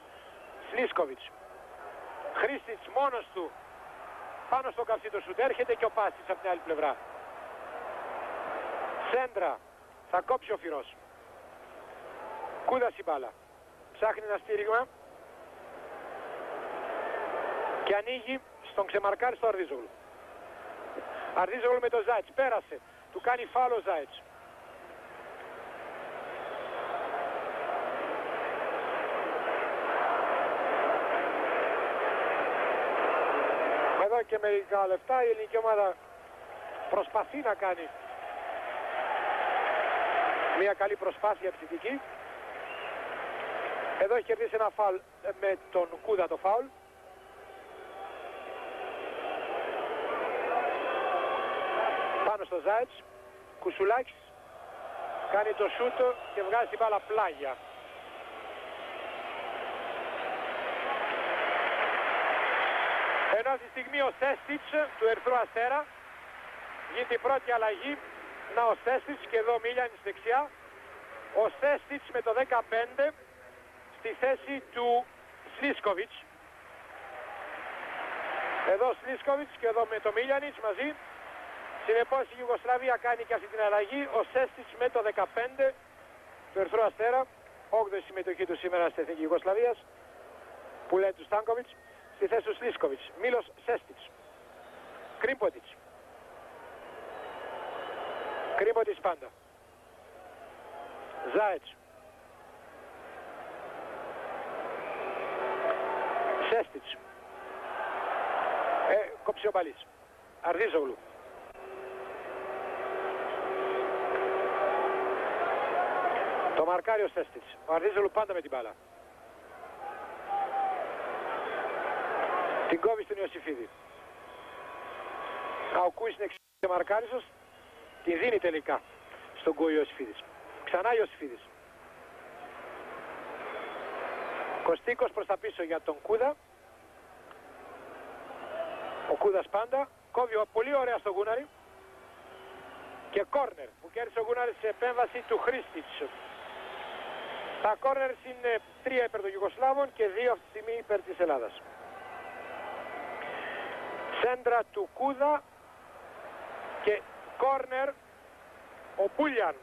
Σλίσκοβιτς. Χρήστιτς μόνος του πάνω στο καψί το σουτ. Έρχεται και ο Πάστης από την άλλη πλευρά. Σέντρα. Θα κόψει ο Φυρός. Κούδας η μπάλα. Ψάχνει ένα στήριγμα. Και ανοίγει στον ξεμαρκάρι στο Αρδίζογλου. Αρδίζογλου με το Ζάιτς. Πέρασε. Του κάνει φάουλ ο Ζάιτς. Εδώ και μερικά λεπτά η ελληνική ομάδα προσπαθεί να κάνει μια καλή προσπάθεια επιθετική. Εδώ έχει κερδίσει ένα φάουλ με τον Κούδα το φάουλ. Πάνω στο Ζάιτς. Κουσουλάκης κάνει το σούτ και βγάζει την μπάλα πλάγια. Ενώ αυτή τη στιγμή ο Σέστιτς του Ερυθρού Αστέρα γίνεται η πρώτη αλλαγή. Να ο Σέστιτς και εδώ Μίλιανης δεξιά. Ο Σέστιτς με το 15 στη θέση του Σλίσκοβιτς. Εδώ ο Σλίσκοβιτς και εδώ με το Μίλιανης μαζί. Συνεπώς η Ιουγκοσλαβία κάνει και αυτή την αλλαγή. Ο Σέστιτς με το 15 του Ερυθρού Αστέρα. 8η συμμετοχή του σήμερα στην Εθνική Ιουγκοσλαβίας που λέει του Στάνκοβιτς. Στη θέση του Σλίσκοβιτς. Μίλος Σέστιτς. Κρίμποτιτς. Κρίμποτιτς πάντα. Ζάετς. Σέστιτς. Κόψε ο Μπαλής. Αρδίζογλου. Το μαρκάρει ο Σέστιτς. Ο Αρδίζογλου πάντα με την μπάλα. Την κόβει στον Ιωσήφιδη. Ο Κούις είναι εξαιρετικά μαρκάριστος. Την δίνει τελικά στον Κούι Ιωσήφιδης. Ξανά Ιωσήφιδης. Κωστίκος προς τα πίσω για τον Κούδα. Ο Κούδας πάντα. Κόβει πολύ ωραία στο Γούναρη. Και κόρνερ που κέρδισε ο Γούναρης σε επέμβαση του Χρήστιτς. Τα κόρνερ είναι 3 υπέρ των Ιουγκοσλάβων και 2 αυτή τη στιγμή υπέρ της Ελλάδας. Σέντρα του Κούδα και κόρνερ ο Μπούλιαν.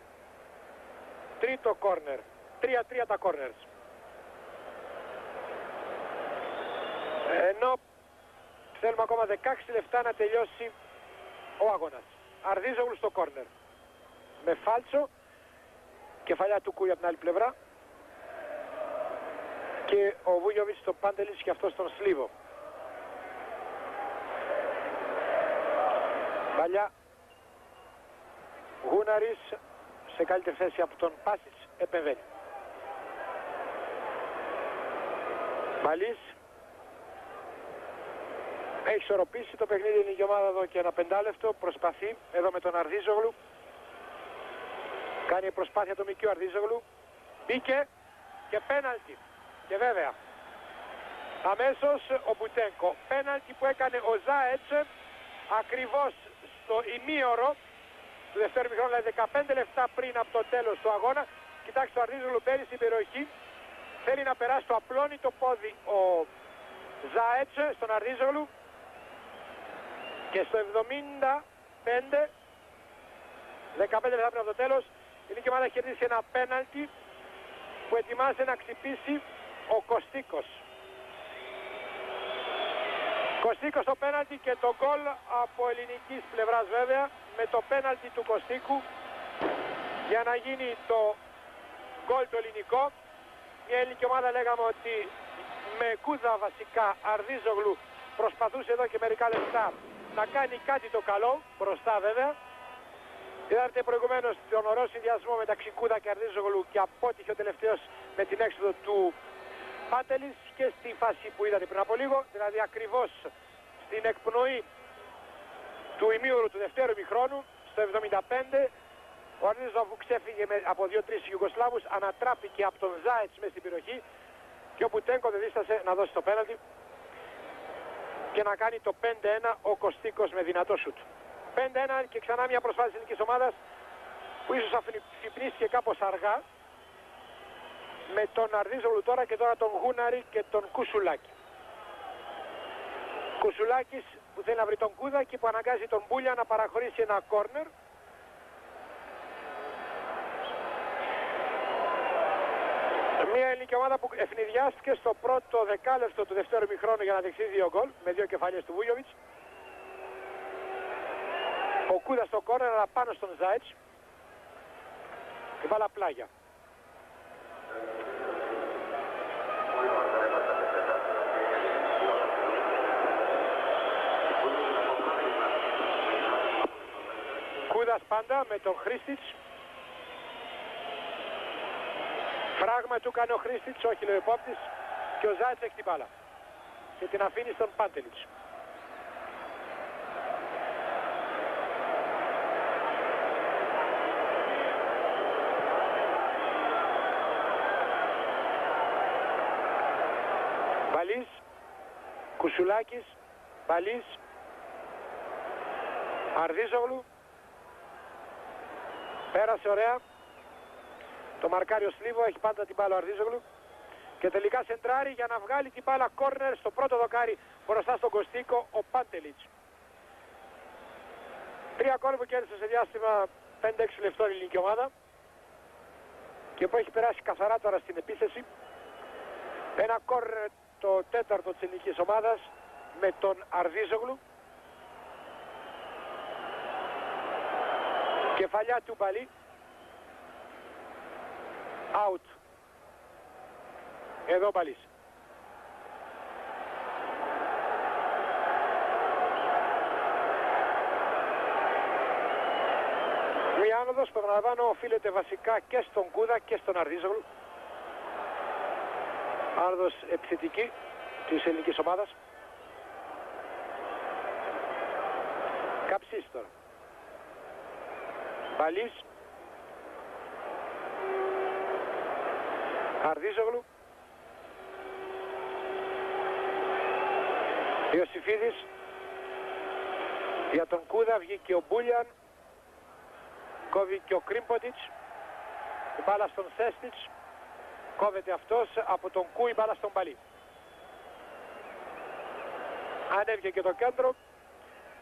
Τρίτο κόρνερ. 3-3 τα κόρνερς. Ενώ θέλουμε ακόμα 16 λεπτά να τελειώσει ο αγώνας. Αρδίζογλου στο κόρνερ. Με φάλτσο. Κεφαλιά του Κούι από την άλλη πλευρά. Και ο Βούγιοβιτς στο Πάντελιτς και αυτό στον Σλίβο. Παλιά Γούναρης σε καλύτερη θέση από τον Πάσιτς επεμβαίνει. Μπαλής έχει ισορροπήσει το παιχνίδι, είναι η ομάδα εδώ και ένα 5 λεπτό. Προσπαθεί εδώ με τον Αρδίζογλου. Κάνει προσπάθεια το Μικιού Αρδίζογλου. Μπήκε και πέναλτι. Και βέβαια αμέσως ο Μπουτένκο. Πέναλτι που έκανε ο Ζάετς ακριβώς στο ημίωρο του δευτέρου ημιχρόνου, δηλαδή 15 λεπτά πριν από το τέλος του αγώνα. Κοιτάξτε, ο Αρδίζογλου μπαίνει στην περιοχή. Θέλει να περάσει, το απλώνει το πόδι ο Ζάετς στον Αρδίζογλου. Και στο 75, 15 λεπτά πριν από το τέλος, η Νίκη ομάδα έχει κερδίσει ένα πέναλτι που ετοιμάζεται να ξυπήσει ο Κωστίκος. Κωστίκος το πέναλτι και το γκολ από ελληνικής πλευράς βέβαια, με το πέναλτι του Κωστίκου για να γίνει το γκολ το ελληνικό. Μια ελληνική ομάδα λέγαμε ότι με Κούδα βασικά, Αρδίζογλου, προσπαθούσε εδώ και μερικά λεπτά να κάνει κάτι το καλό, μπροστά βέβαια. Είδατε προηγουμένως τον ωραίο συνδυασμό μεταξύ Κούδα και Αρδίζογλου και απότυχε ο τελευταίος με την έξοδο του Πάντελιτς και στη φάση που είδατε πριν από λίγο, δηλαδή ακριβώς στην εκπνοή του ημίωρου του δευτέρου ημιχρόνου, στο 75, ο Αρδίζογλου ξέφυγε από 2-3 Ιουγκοσλάβους, ανατράπηκε από τον Ζάετς μέσα στην περιοχή και ο Μπουτένκο δεν δίστασε να δώσει το πέναλτι και να κάνει το 5-1 ο Κωστίκος με δυνατό σουτ. 5-1 και ξανά μια προσπάθεια της ελληνικής ομάδας που ίσως αφυπνίστηκε κάπως αργά, με τον Αρδίζογλου τώρα και τώρα τον Γούναρη και τον Κουσουλάκη. Κουσουλάκης που θέλει να βρει τον Κούδα και που αναγκάζει τον Μπούλια να παραχωρήσει ένα κόρνερ. Μια ελληνική ομάδα που ευνηδιάστηκε στο πρώτο δεκάλεπτο του δευτέρου ημιχρόνου για να δεχθεί 2 γκολ με 2 κεφαλιές του Βούγιοβιτς. Ο Κούδας στο κόρνερ αλλά πάνω στον Ζάετς και βάλα πλάγια. Κούδας πάντα με τον Χρήστιτς. Φράγμα του κάνει ο Χρήστιτς, όχι λέει ο υπόπτης, και ο Ζάετς έχει την μπάλα και την αφήνει στον Πάντελιτς. Μπαλής, Κουσουλάκης, Μπαλής, Αρδίζογλου, πέρασε ωραία. Το μαρκάρει ο Σλίβο, έχει πάντα την μπάλα ο Αρδίζογλου και τελικά σεντράρει για να βγάλει την μπάλα κόρνερ στο πρώτο δοκάρι μπροστά στον Κωστίκο ο Πάντελιτς. 3 κόρνερ που κέρδισε σε διάστημα 5-6 λεπτών η ελληνική ομάδα και που έχει περάσει καθαρά τώρα στην επίθεση. Ένα κόρνερ το τέταρτο της ελληνικής ομάδας με τον Αρδίζογλου. Κεφαλιά του Μπαλί. Out. Εδώ ο Μπαλής. Μια άνοδος που επαναλαμβάνω οφείλεται βασικά και στον Κούδα και στον Αρδίζογλου. Άνοδος επιθετική της ελληνικής ομάδας. Καψής τώρα. Μπαλής. Αρδίζογλου. Ιωσήφιδης. Για τον Κούδα βγήκε ο Μπούλιαν. Κόβει και ο Κρίμποντιτς. Η μπάλα στον Σέστιτς. Κόβεται αυτός από τον Κούι, μπάλα στον Μπαλί. Ανέβηκε και το κέντρο.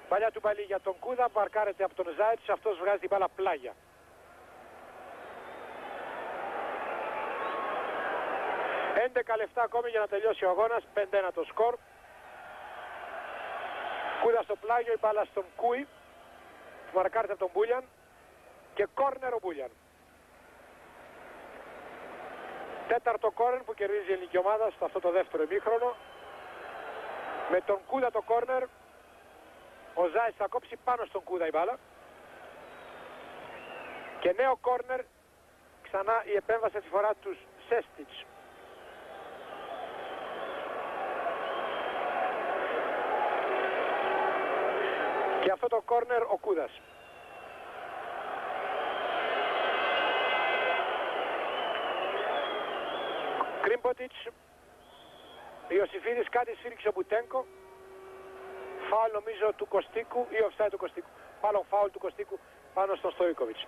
Παλιά του Μπαλί για τον Κούδα, μαρκάρεται από τον Ζάιτς, αυτός βγάζει την μπάλα πλάγια. Έντεκα λεπτά ακόμη για να τελειώσει ο αγώνας, 5-1 το σκορ. Κούδα στο πλάγιο, η μπάλα στον Κούι, που μαρκάρεται από τον Μπούλιαν και κόρνερ ο Μπούλιαν. Τέταρτο κόρνερ που κερδίζει η ελληνική ομάδα στο αυτό το δεύτερο ημίχρονο. Με τον Κούδα το κόρνερ. Ο Ζάιτς θα κόψει πάνω στον Κούδα η μπάλα. Και νέο κόρνερ. Ξανά η επέμβαση τη φορά του Σέστιτς. Και αυτό το κόρνερ ο Κούδας. Κρίμποτιτς. Ιωσήφιδης, κάτι σφύριξε ο Μπουτένκο. Φάουλ νομίζω του Κωστίκου ή offside του Κωστίκου. Πάλι φάουλ του Κωστίκου πάνω στον Στοίκοβιτς.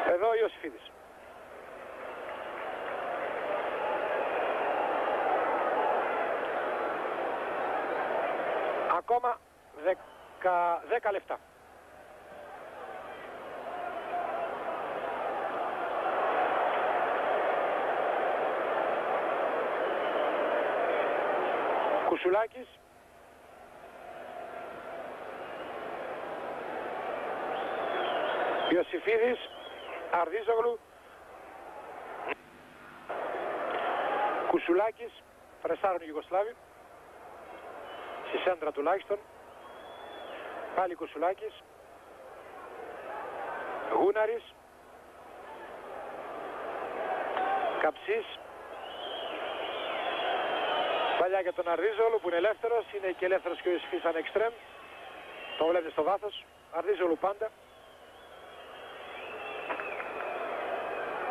Εδώ ο Ιωσήφιδης. Ακόμα 10 λεπτά. Κουσουλάκης. Ιωσήφιδης. Αρδίζογλου. Κουσουλάκης. Φρεσάρουν οι Ιουγκοσλάβοι. Στη σέντρα τουλάχιστον. Πάλι Κουσουλάκης. Γούναρης. Καψής. Παλιά για τον Αρδίζογλου που είναι ελεύθερος. Είναι και ελεύθερος και ο Ιωσήφιδης σαν εξτρέμ. Το βλέπετε στο βάθος. Αρδίζογλου πάντα.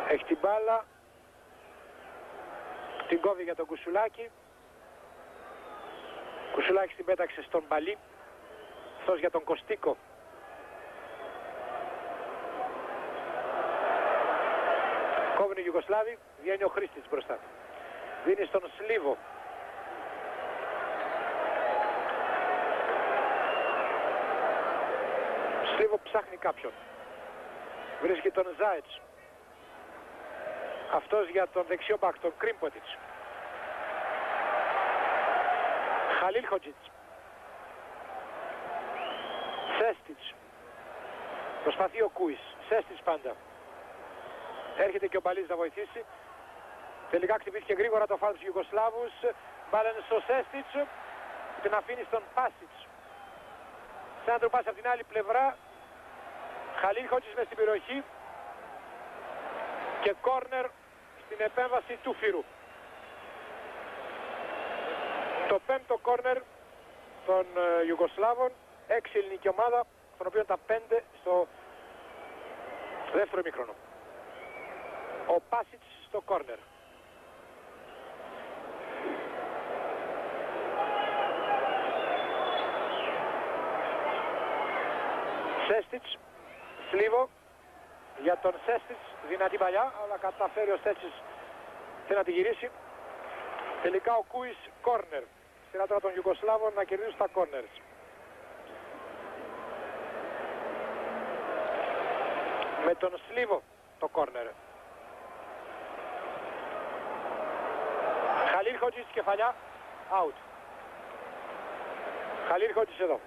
Έχει την μπάλα. Την κόβει για τον Κουσουλάκη. Κουσουλάκης την πέταξε στον Μπαλί. Αυτός για τον Κωστίκο. Κόβουν οι Ιουγκοσλάβοι. Βγαίνει ο Χρήστης μπροστά. Δίνει στον Σλίβο. Σλίβο ψάχνει κάποιον. Βρίσκει τον Ζάιτς. Αυτός για τον δεξιό μπακ, τον Κρίμποτιτς. Χαλίλ Χοτζίτς. Σέστιτς. Προσπαθεί ο Κούις. Σέστιτς πάντα. Έρχεται και ο Μπαλής να βοηθήσει. Τελικά χτυπήθηκε γρήγορα το φάουλ τους Ιουγκοσλάβους. Μπάλα είναι στο Σέστιτς. Την αφήνει στον Πάσιτς. Σαν να τον πάσει από την άλλη πλευρά. Χαλίλ Χοτζίτς μες στην περιοχή. Και κόρνερ στην επέμβαση του Φύρου. Το πέμπτο κόρνερ των Ιουγκοσλάβων. 6 ελληνική ομάδα, των οποίων τα 5 στο δεύτερο ημίχρονο. Ο Πάσιτς στο κόρνερ. Σέστιτς, Σλίβο. Για τον Σέστιτς, δυνατή παλιά, αλλά καταφέρει ο Σέστιτς να τη γυρίσει. Τελικά ο Κούις κόρνερ. Σειρά τώρα των Ιουγκοσλάβων να κερδίσουν στα κόρνερ. Με τον Σλίβο το κόρνερ. Χαλίλ Χοτζίτς κεφαλιά, out. Χαλίλ Χοτζίτς εδώ.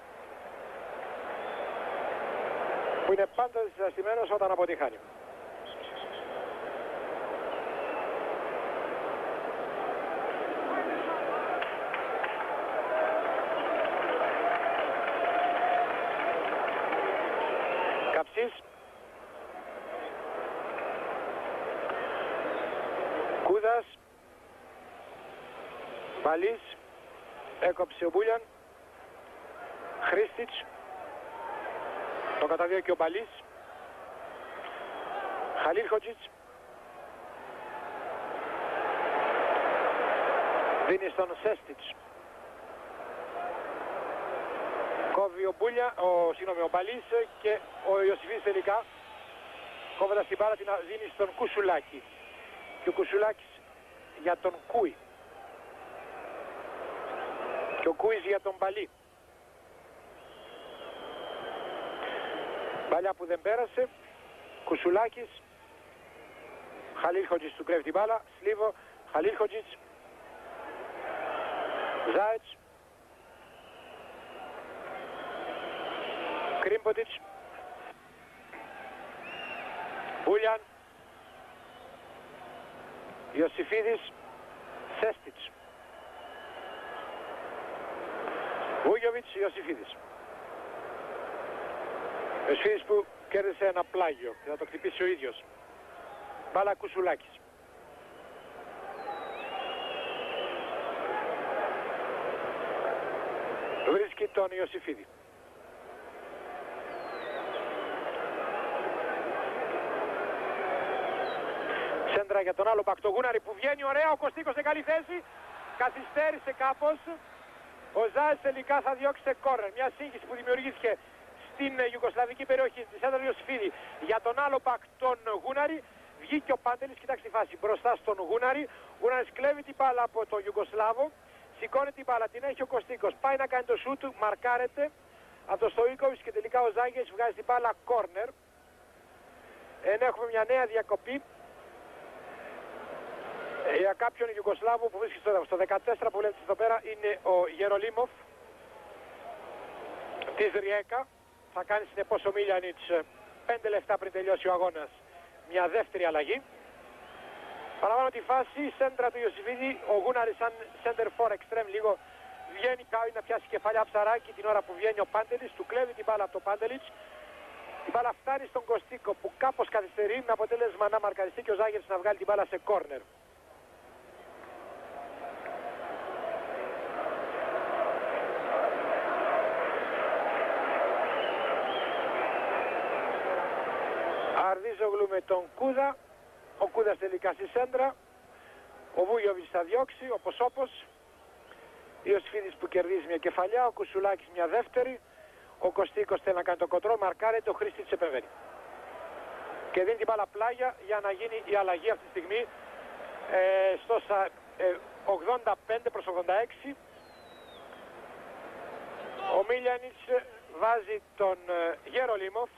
που είναι πάντα δυσαρεστημένος όταν αποτυχάνει. Καψής. Κούδας. Μπαλής. Έκοψε ο Μπούλιαν. Χρήστιτς. Το καταδίωκε ο Μπαλής. Χαλίλχοτζιτς. Δίνει στον Σέστιτς. Κόβει ο Μπούλια, ο Μπαλής και ο Ιωσήφης τελικά κόβοντας την μπάλα την δίνει στον Κουσουλάκη. Και ο Κουσουλάκης για τον Κούι. Και ο Κούις για τον Μπαλή. Μπαλιά που δεν πέρασε. Κουσουλάκης. Χαλίλχοτζιτς του κρεύει την μπάλα. Σλίβο. Χαλίλχοτζιτς. Ζάιτς. Κρίμποτιτς. Μπούλιαν. Ιωσήφιδης. Σέστιτς. Βούγιοβιτς. Ιωσήφιδης. Ο Ιωσήφιδης που κέρδισε ένα πλάγιο και θα το χτυπήσει ο ίδιος. Μπάλα Κουσουλάκης. Βρίσκει τον Ιωσήφιδη. Σέντρα για τον άλλο Μπακτογούναρη που βγαίνει ωραία. Ο Κωστίκος σε καλή θέση. Καθυστέρησε κάπως. Ο Ζάες τελικά θα διώξει σε κόρνερ. Μια σύγχυση που δημιουργήθηκε στην Ιουγκοσλαβική περιοχή της Σέντρα Ιωσήφιδη για τον άλλο μπακ τον Γούναρη. Βγήκε ο Πάντελης, κοιτάξτε τη φάση, μπροστά στον Γούναρη. Ο Γούναρης κλέβει την μπάλα από τον Ιουγκοσλάβο. Σηκώνει την μπάλα, την έχει ο Κωστίκος. Πάει να κάνει το σούτ, μαρκάρεται από το Στοίκοβιτς και τελικά ο Ζάγκης βγάζει την μπάλα κόρνερ. Έχουμε μια νέα διακοπή για κάποιον Ιουγκοσλάβο που βρίσκεται στο 14 που βλέπετε εδώ πέρα είναι ο Γερολίμοφ της Ριέκα. Θα κάνει συνεπώς ο Μίλιανιτς 5 λεπτά πριν τελειώσει ο αγώνας μια δεύτερη αλλαγή. Παραλαμβάνω τη φάση, σέντρα του Ιωσήφιδη, ο Γούναρης σαν center for extreme λίγο βγαίνει, πάει να πιάσει κεφαλιά ψαράκι την ώρα που βγαίνει ο Πάντελης, του κλέβει την μπάλα από το Πάντελιτς. Η μπάλα φτάνει στον Κωστίκο που κάπως καθυστερεί με αποτέλεσμα να μαρκαριστεί και ο Ζάγερς να βγάλει την μπάλα σε κόρνερ. Αρδίζογλου με τον Κούδα. Ο Κούδας τελικά στη σέντρα. Ο Βούγιοβιτς θα διώξει όπως. Ο Ιωσήφιδης που κερδίζει μια κεφαλιά. Ο Κουσουλάκης μια δεύτερη. Ο Κωστίκος θέλει να κάνει το κοντρόλ. Μαρκάρεται. Ο Χρήστιτς επεμβαίνει. Και δίνει την μπάλα πλάγια για να γίνει η αλλαγή αυτή τη στιγμή στο 85 προς 86. Ο Μίλιανιτς βάζει τον Γερολίμοφ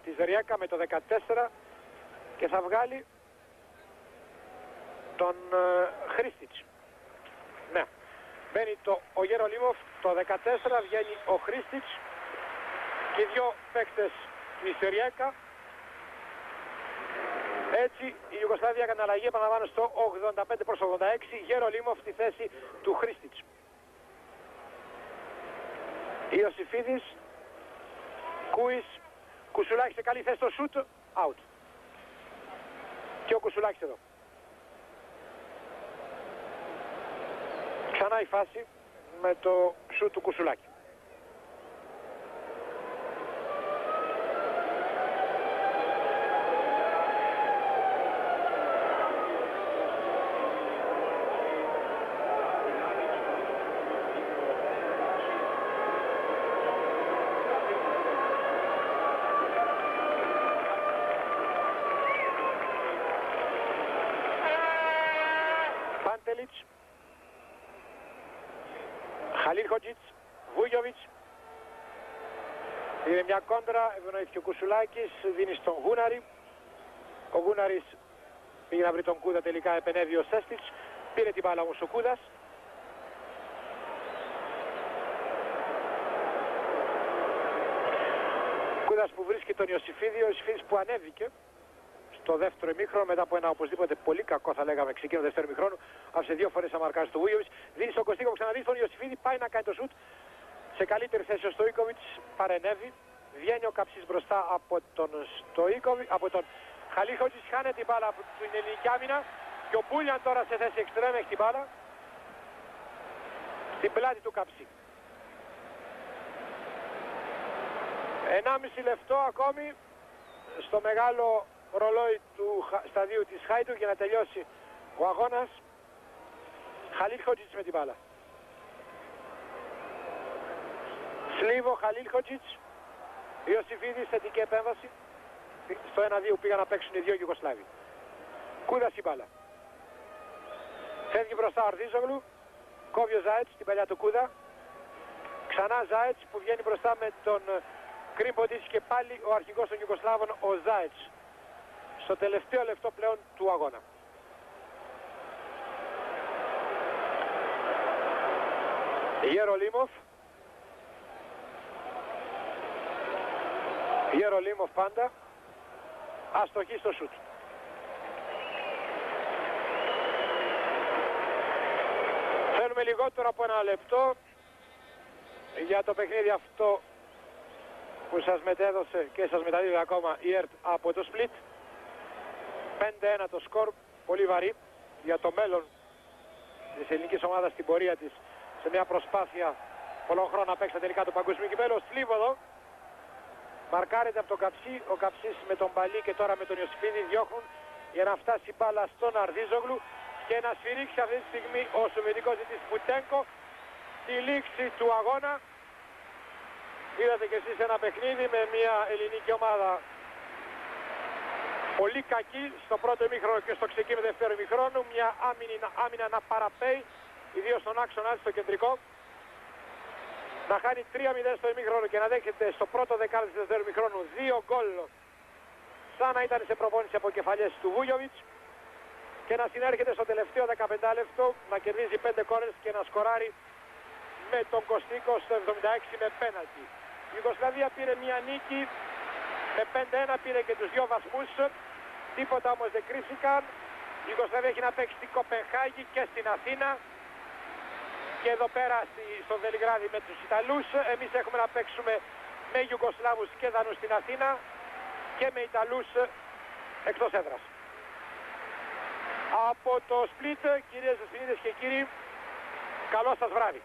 της Ριέκα με το 14 και θα βγάλει τον Χρήστιτς. Ναι. Μπαίνει ο Γερολίμοφ το 14, βγαίνει ο Χρήστιτς και οι δυο παίκτες της Ριέκα. Έτσι η Ιουγκοσλαβία έκανε αλλαγή, επαναλαμβάνω, στο 85 προς 86. Γερολίμοφ στη θέση του Χρήστιτς. Ιωσήφιδης, Κούις, Κουσουλάκης σε καλή θέση στο σούτ, out. Και ο Κουσουλάκης εδώ. Ξανά η φάση με το σούτ του Κουσουλάκη. Πάντελιτς, Χαλίλχοτζιτς, Βούγιοβιτς. Είναι μια κόντρα, ευνοήθηκε ο Κουσουλάκης, δίνει στον Γούναρη. Ο Γούναρης πήγε να βρει τον Κούδα, τελικά επενέβη ο Σέστιτς. Πήρε την μπάλα όμως ο Κούδας. Κούδας που βρίσκει τον Ιωσήφιδη, ο Ιωσήφιδης που ανέβηκε στο δεύτερο ημίχρονο μετά από ένα οπωσδήποτε πολύ κακό, θα λέγαμε, ξεκίνημα του δεύτερου ημίχρονου. Άφησε 2 φορές να μαρκάρει στο Βούγιοβιτς. Δίνει στον Κωστίκο που ξαναδεί στον Ιωσήφιδη, πάει να κάνει το σουτ. Σε καλύτερη θέση ο Στοίκοβιτς παρενέβη. Βγαίνει ο Καψής μπροστά από τον Στοίκοβιτς, από τον Χαλίχοτζιτς. Χάνει την μπάλα από την ελληνική άμυνα. Και ο Μπούλιαν τώρα σε θέση εξτρέμ έχει την μπάλα. Στην πλάτη του Καψή. 1,5 λεπτό ακόμη στο μεγάλο ρολόι του σταδίου της Χάιντουκ για να τελειώσει ο αγώνας. Χαλίλχοτζιτς με την μπάλα. Σλίβο, Χαλίλχοτζιτς, Ιωσήφιδης, θετική επέμβαση. Στο 1-2 πήγαν να παίξουν οι δύο Ιουγκοσλάβοι. Κούδας η μπάλα. Φεύγει μπροστά ο Αρδίζογλου. Κόβει ο Ζάετς την παλιά του Κούδα. Ξανά Ζάετς που βγαίνει μπροστά με τον Κρίμποντιτς και πάλι ο αρχηγός των Ιουγκοσλάβων ο Ζάετς. Στο τελευταίο λεπτό πλέον του αγώνα. Γερολίμοφ πάντα. Αστοχή στο σουτ. Θέλουμε λιγότερο από 1 λεπτό για το παιχνίδι αυτό που σας μετέδωσε και σας μεταδίδει ακόμα η ΕΡΤ από το Split. 5-1 το σκορ, πολύ βαρύ για το μέλλον της ελληνικής ομάδας στην πορεία της σε μια προσπάθεια πολλών χρόνων να παίξει τελικά το παγκόσμιο κυπέλλο. Σλίβο εδώ μαρκάρεται από τον Καψί, ο Καψής με τον Παλί και τώρα με τον Ιωσήφιδη διώχνουν για να φτάσει μπάλα στον Αρδίζογλου και να σφυρίξει αυτή τη στιγμή ο σοβιετικός της Πουτένκο τη λήξη του αγώνα. Είδατε και εσείς ένα παιχνίδι με μια ελληνική ομάδα πολύ κακή στο πρώτο ημίχρονο και στο ξεκίνημα του δεύτερου ημίχρονου. Μια άμυνα να παραπέει, ιδίως στον άξονα στο κεντρικό. Να χάνει 3-0 στο ημίχρονο και να δέχεται στο πρώτο δεκάλεπτο του δεύτερου ημίχρονου 2 γκολ σαν να ήταν σε προπόνηση από κεφαλιές του Βούγιοβιτς και να συνέρχεται στο τελευταίο 15 λεπτό να κερδίζει 5 κόρνερς και να σκοράρει με τον Κωστίκο στο 76 με πέναλτι. Η Ιουγκοσλαβία πήρε μια νίκη με 5-1, πήρε και τους 2 βαθμούς, τίποτα όμως δεν κρίθηκαν. Η Ιουγκοσλαβία έχει να παίξει στην Κοπενχάγη και στην Αθήνα και εδώ πέρα στο Βελιγράδι με τους Ιταλούς. Εμείς έχουμε να παίξουμε με Ιουγκοσλάβους και Δανούς στην Αθήνα και με Ιταλούς εκτός έδρας. Από το Split, κυρίες και κύριοι, καλό σας βράδυ.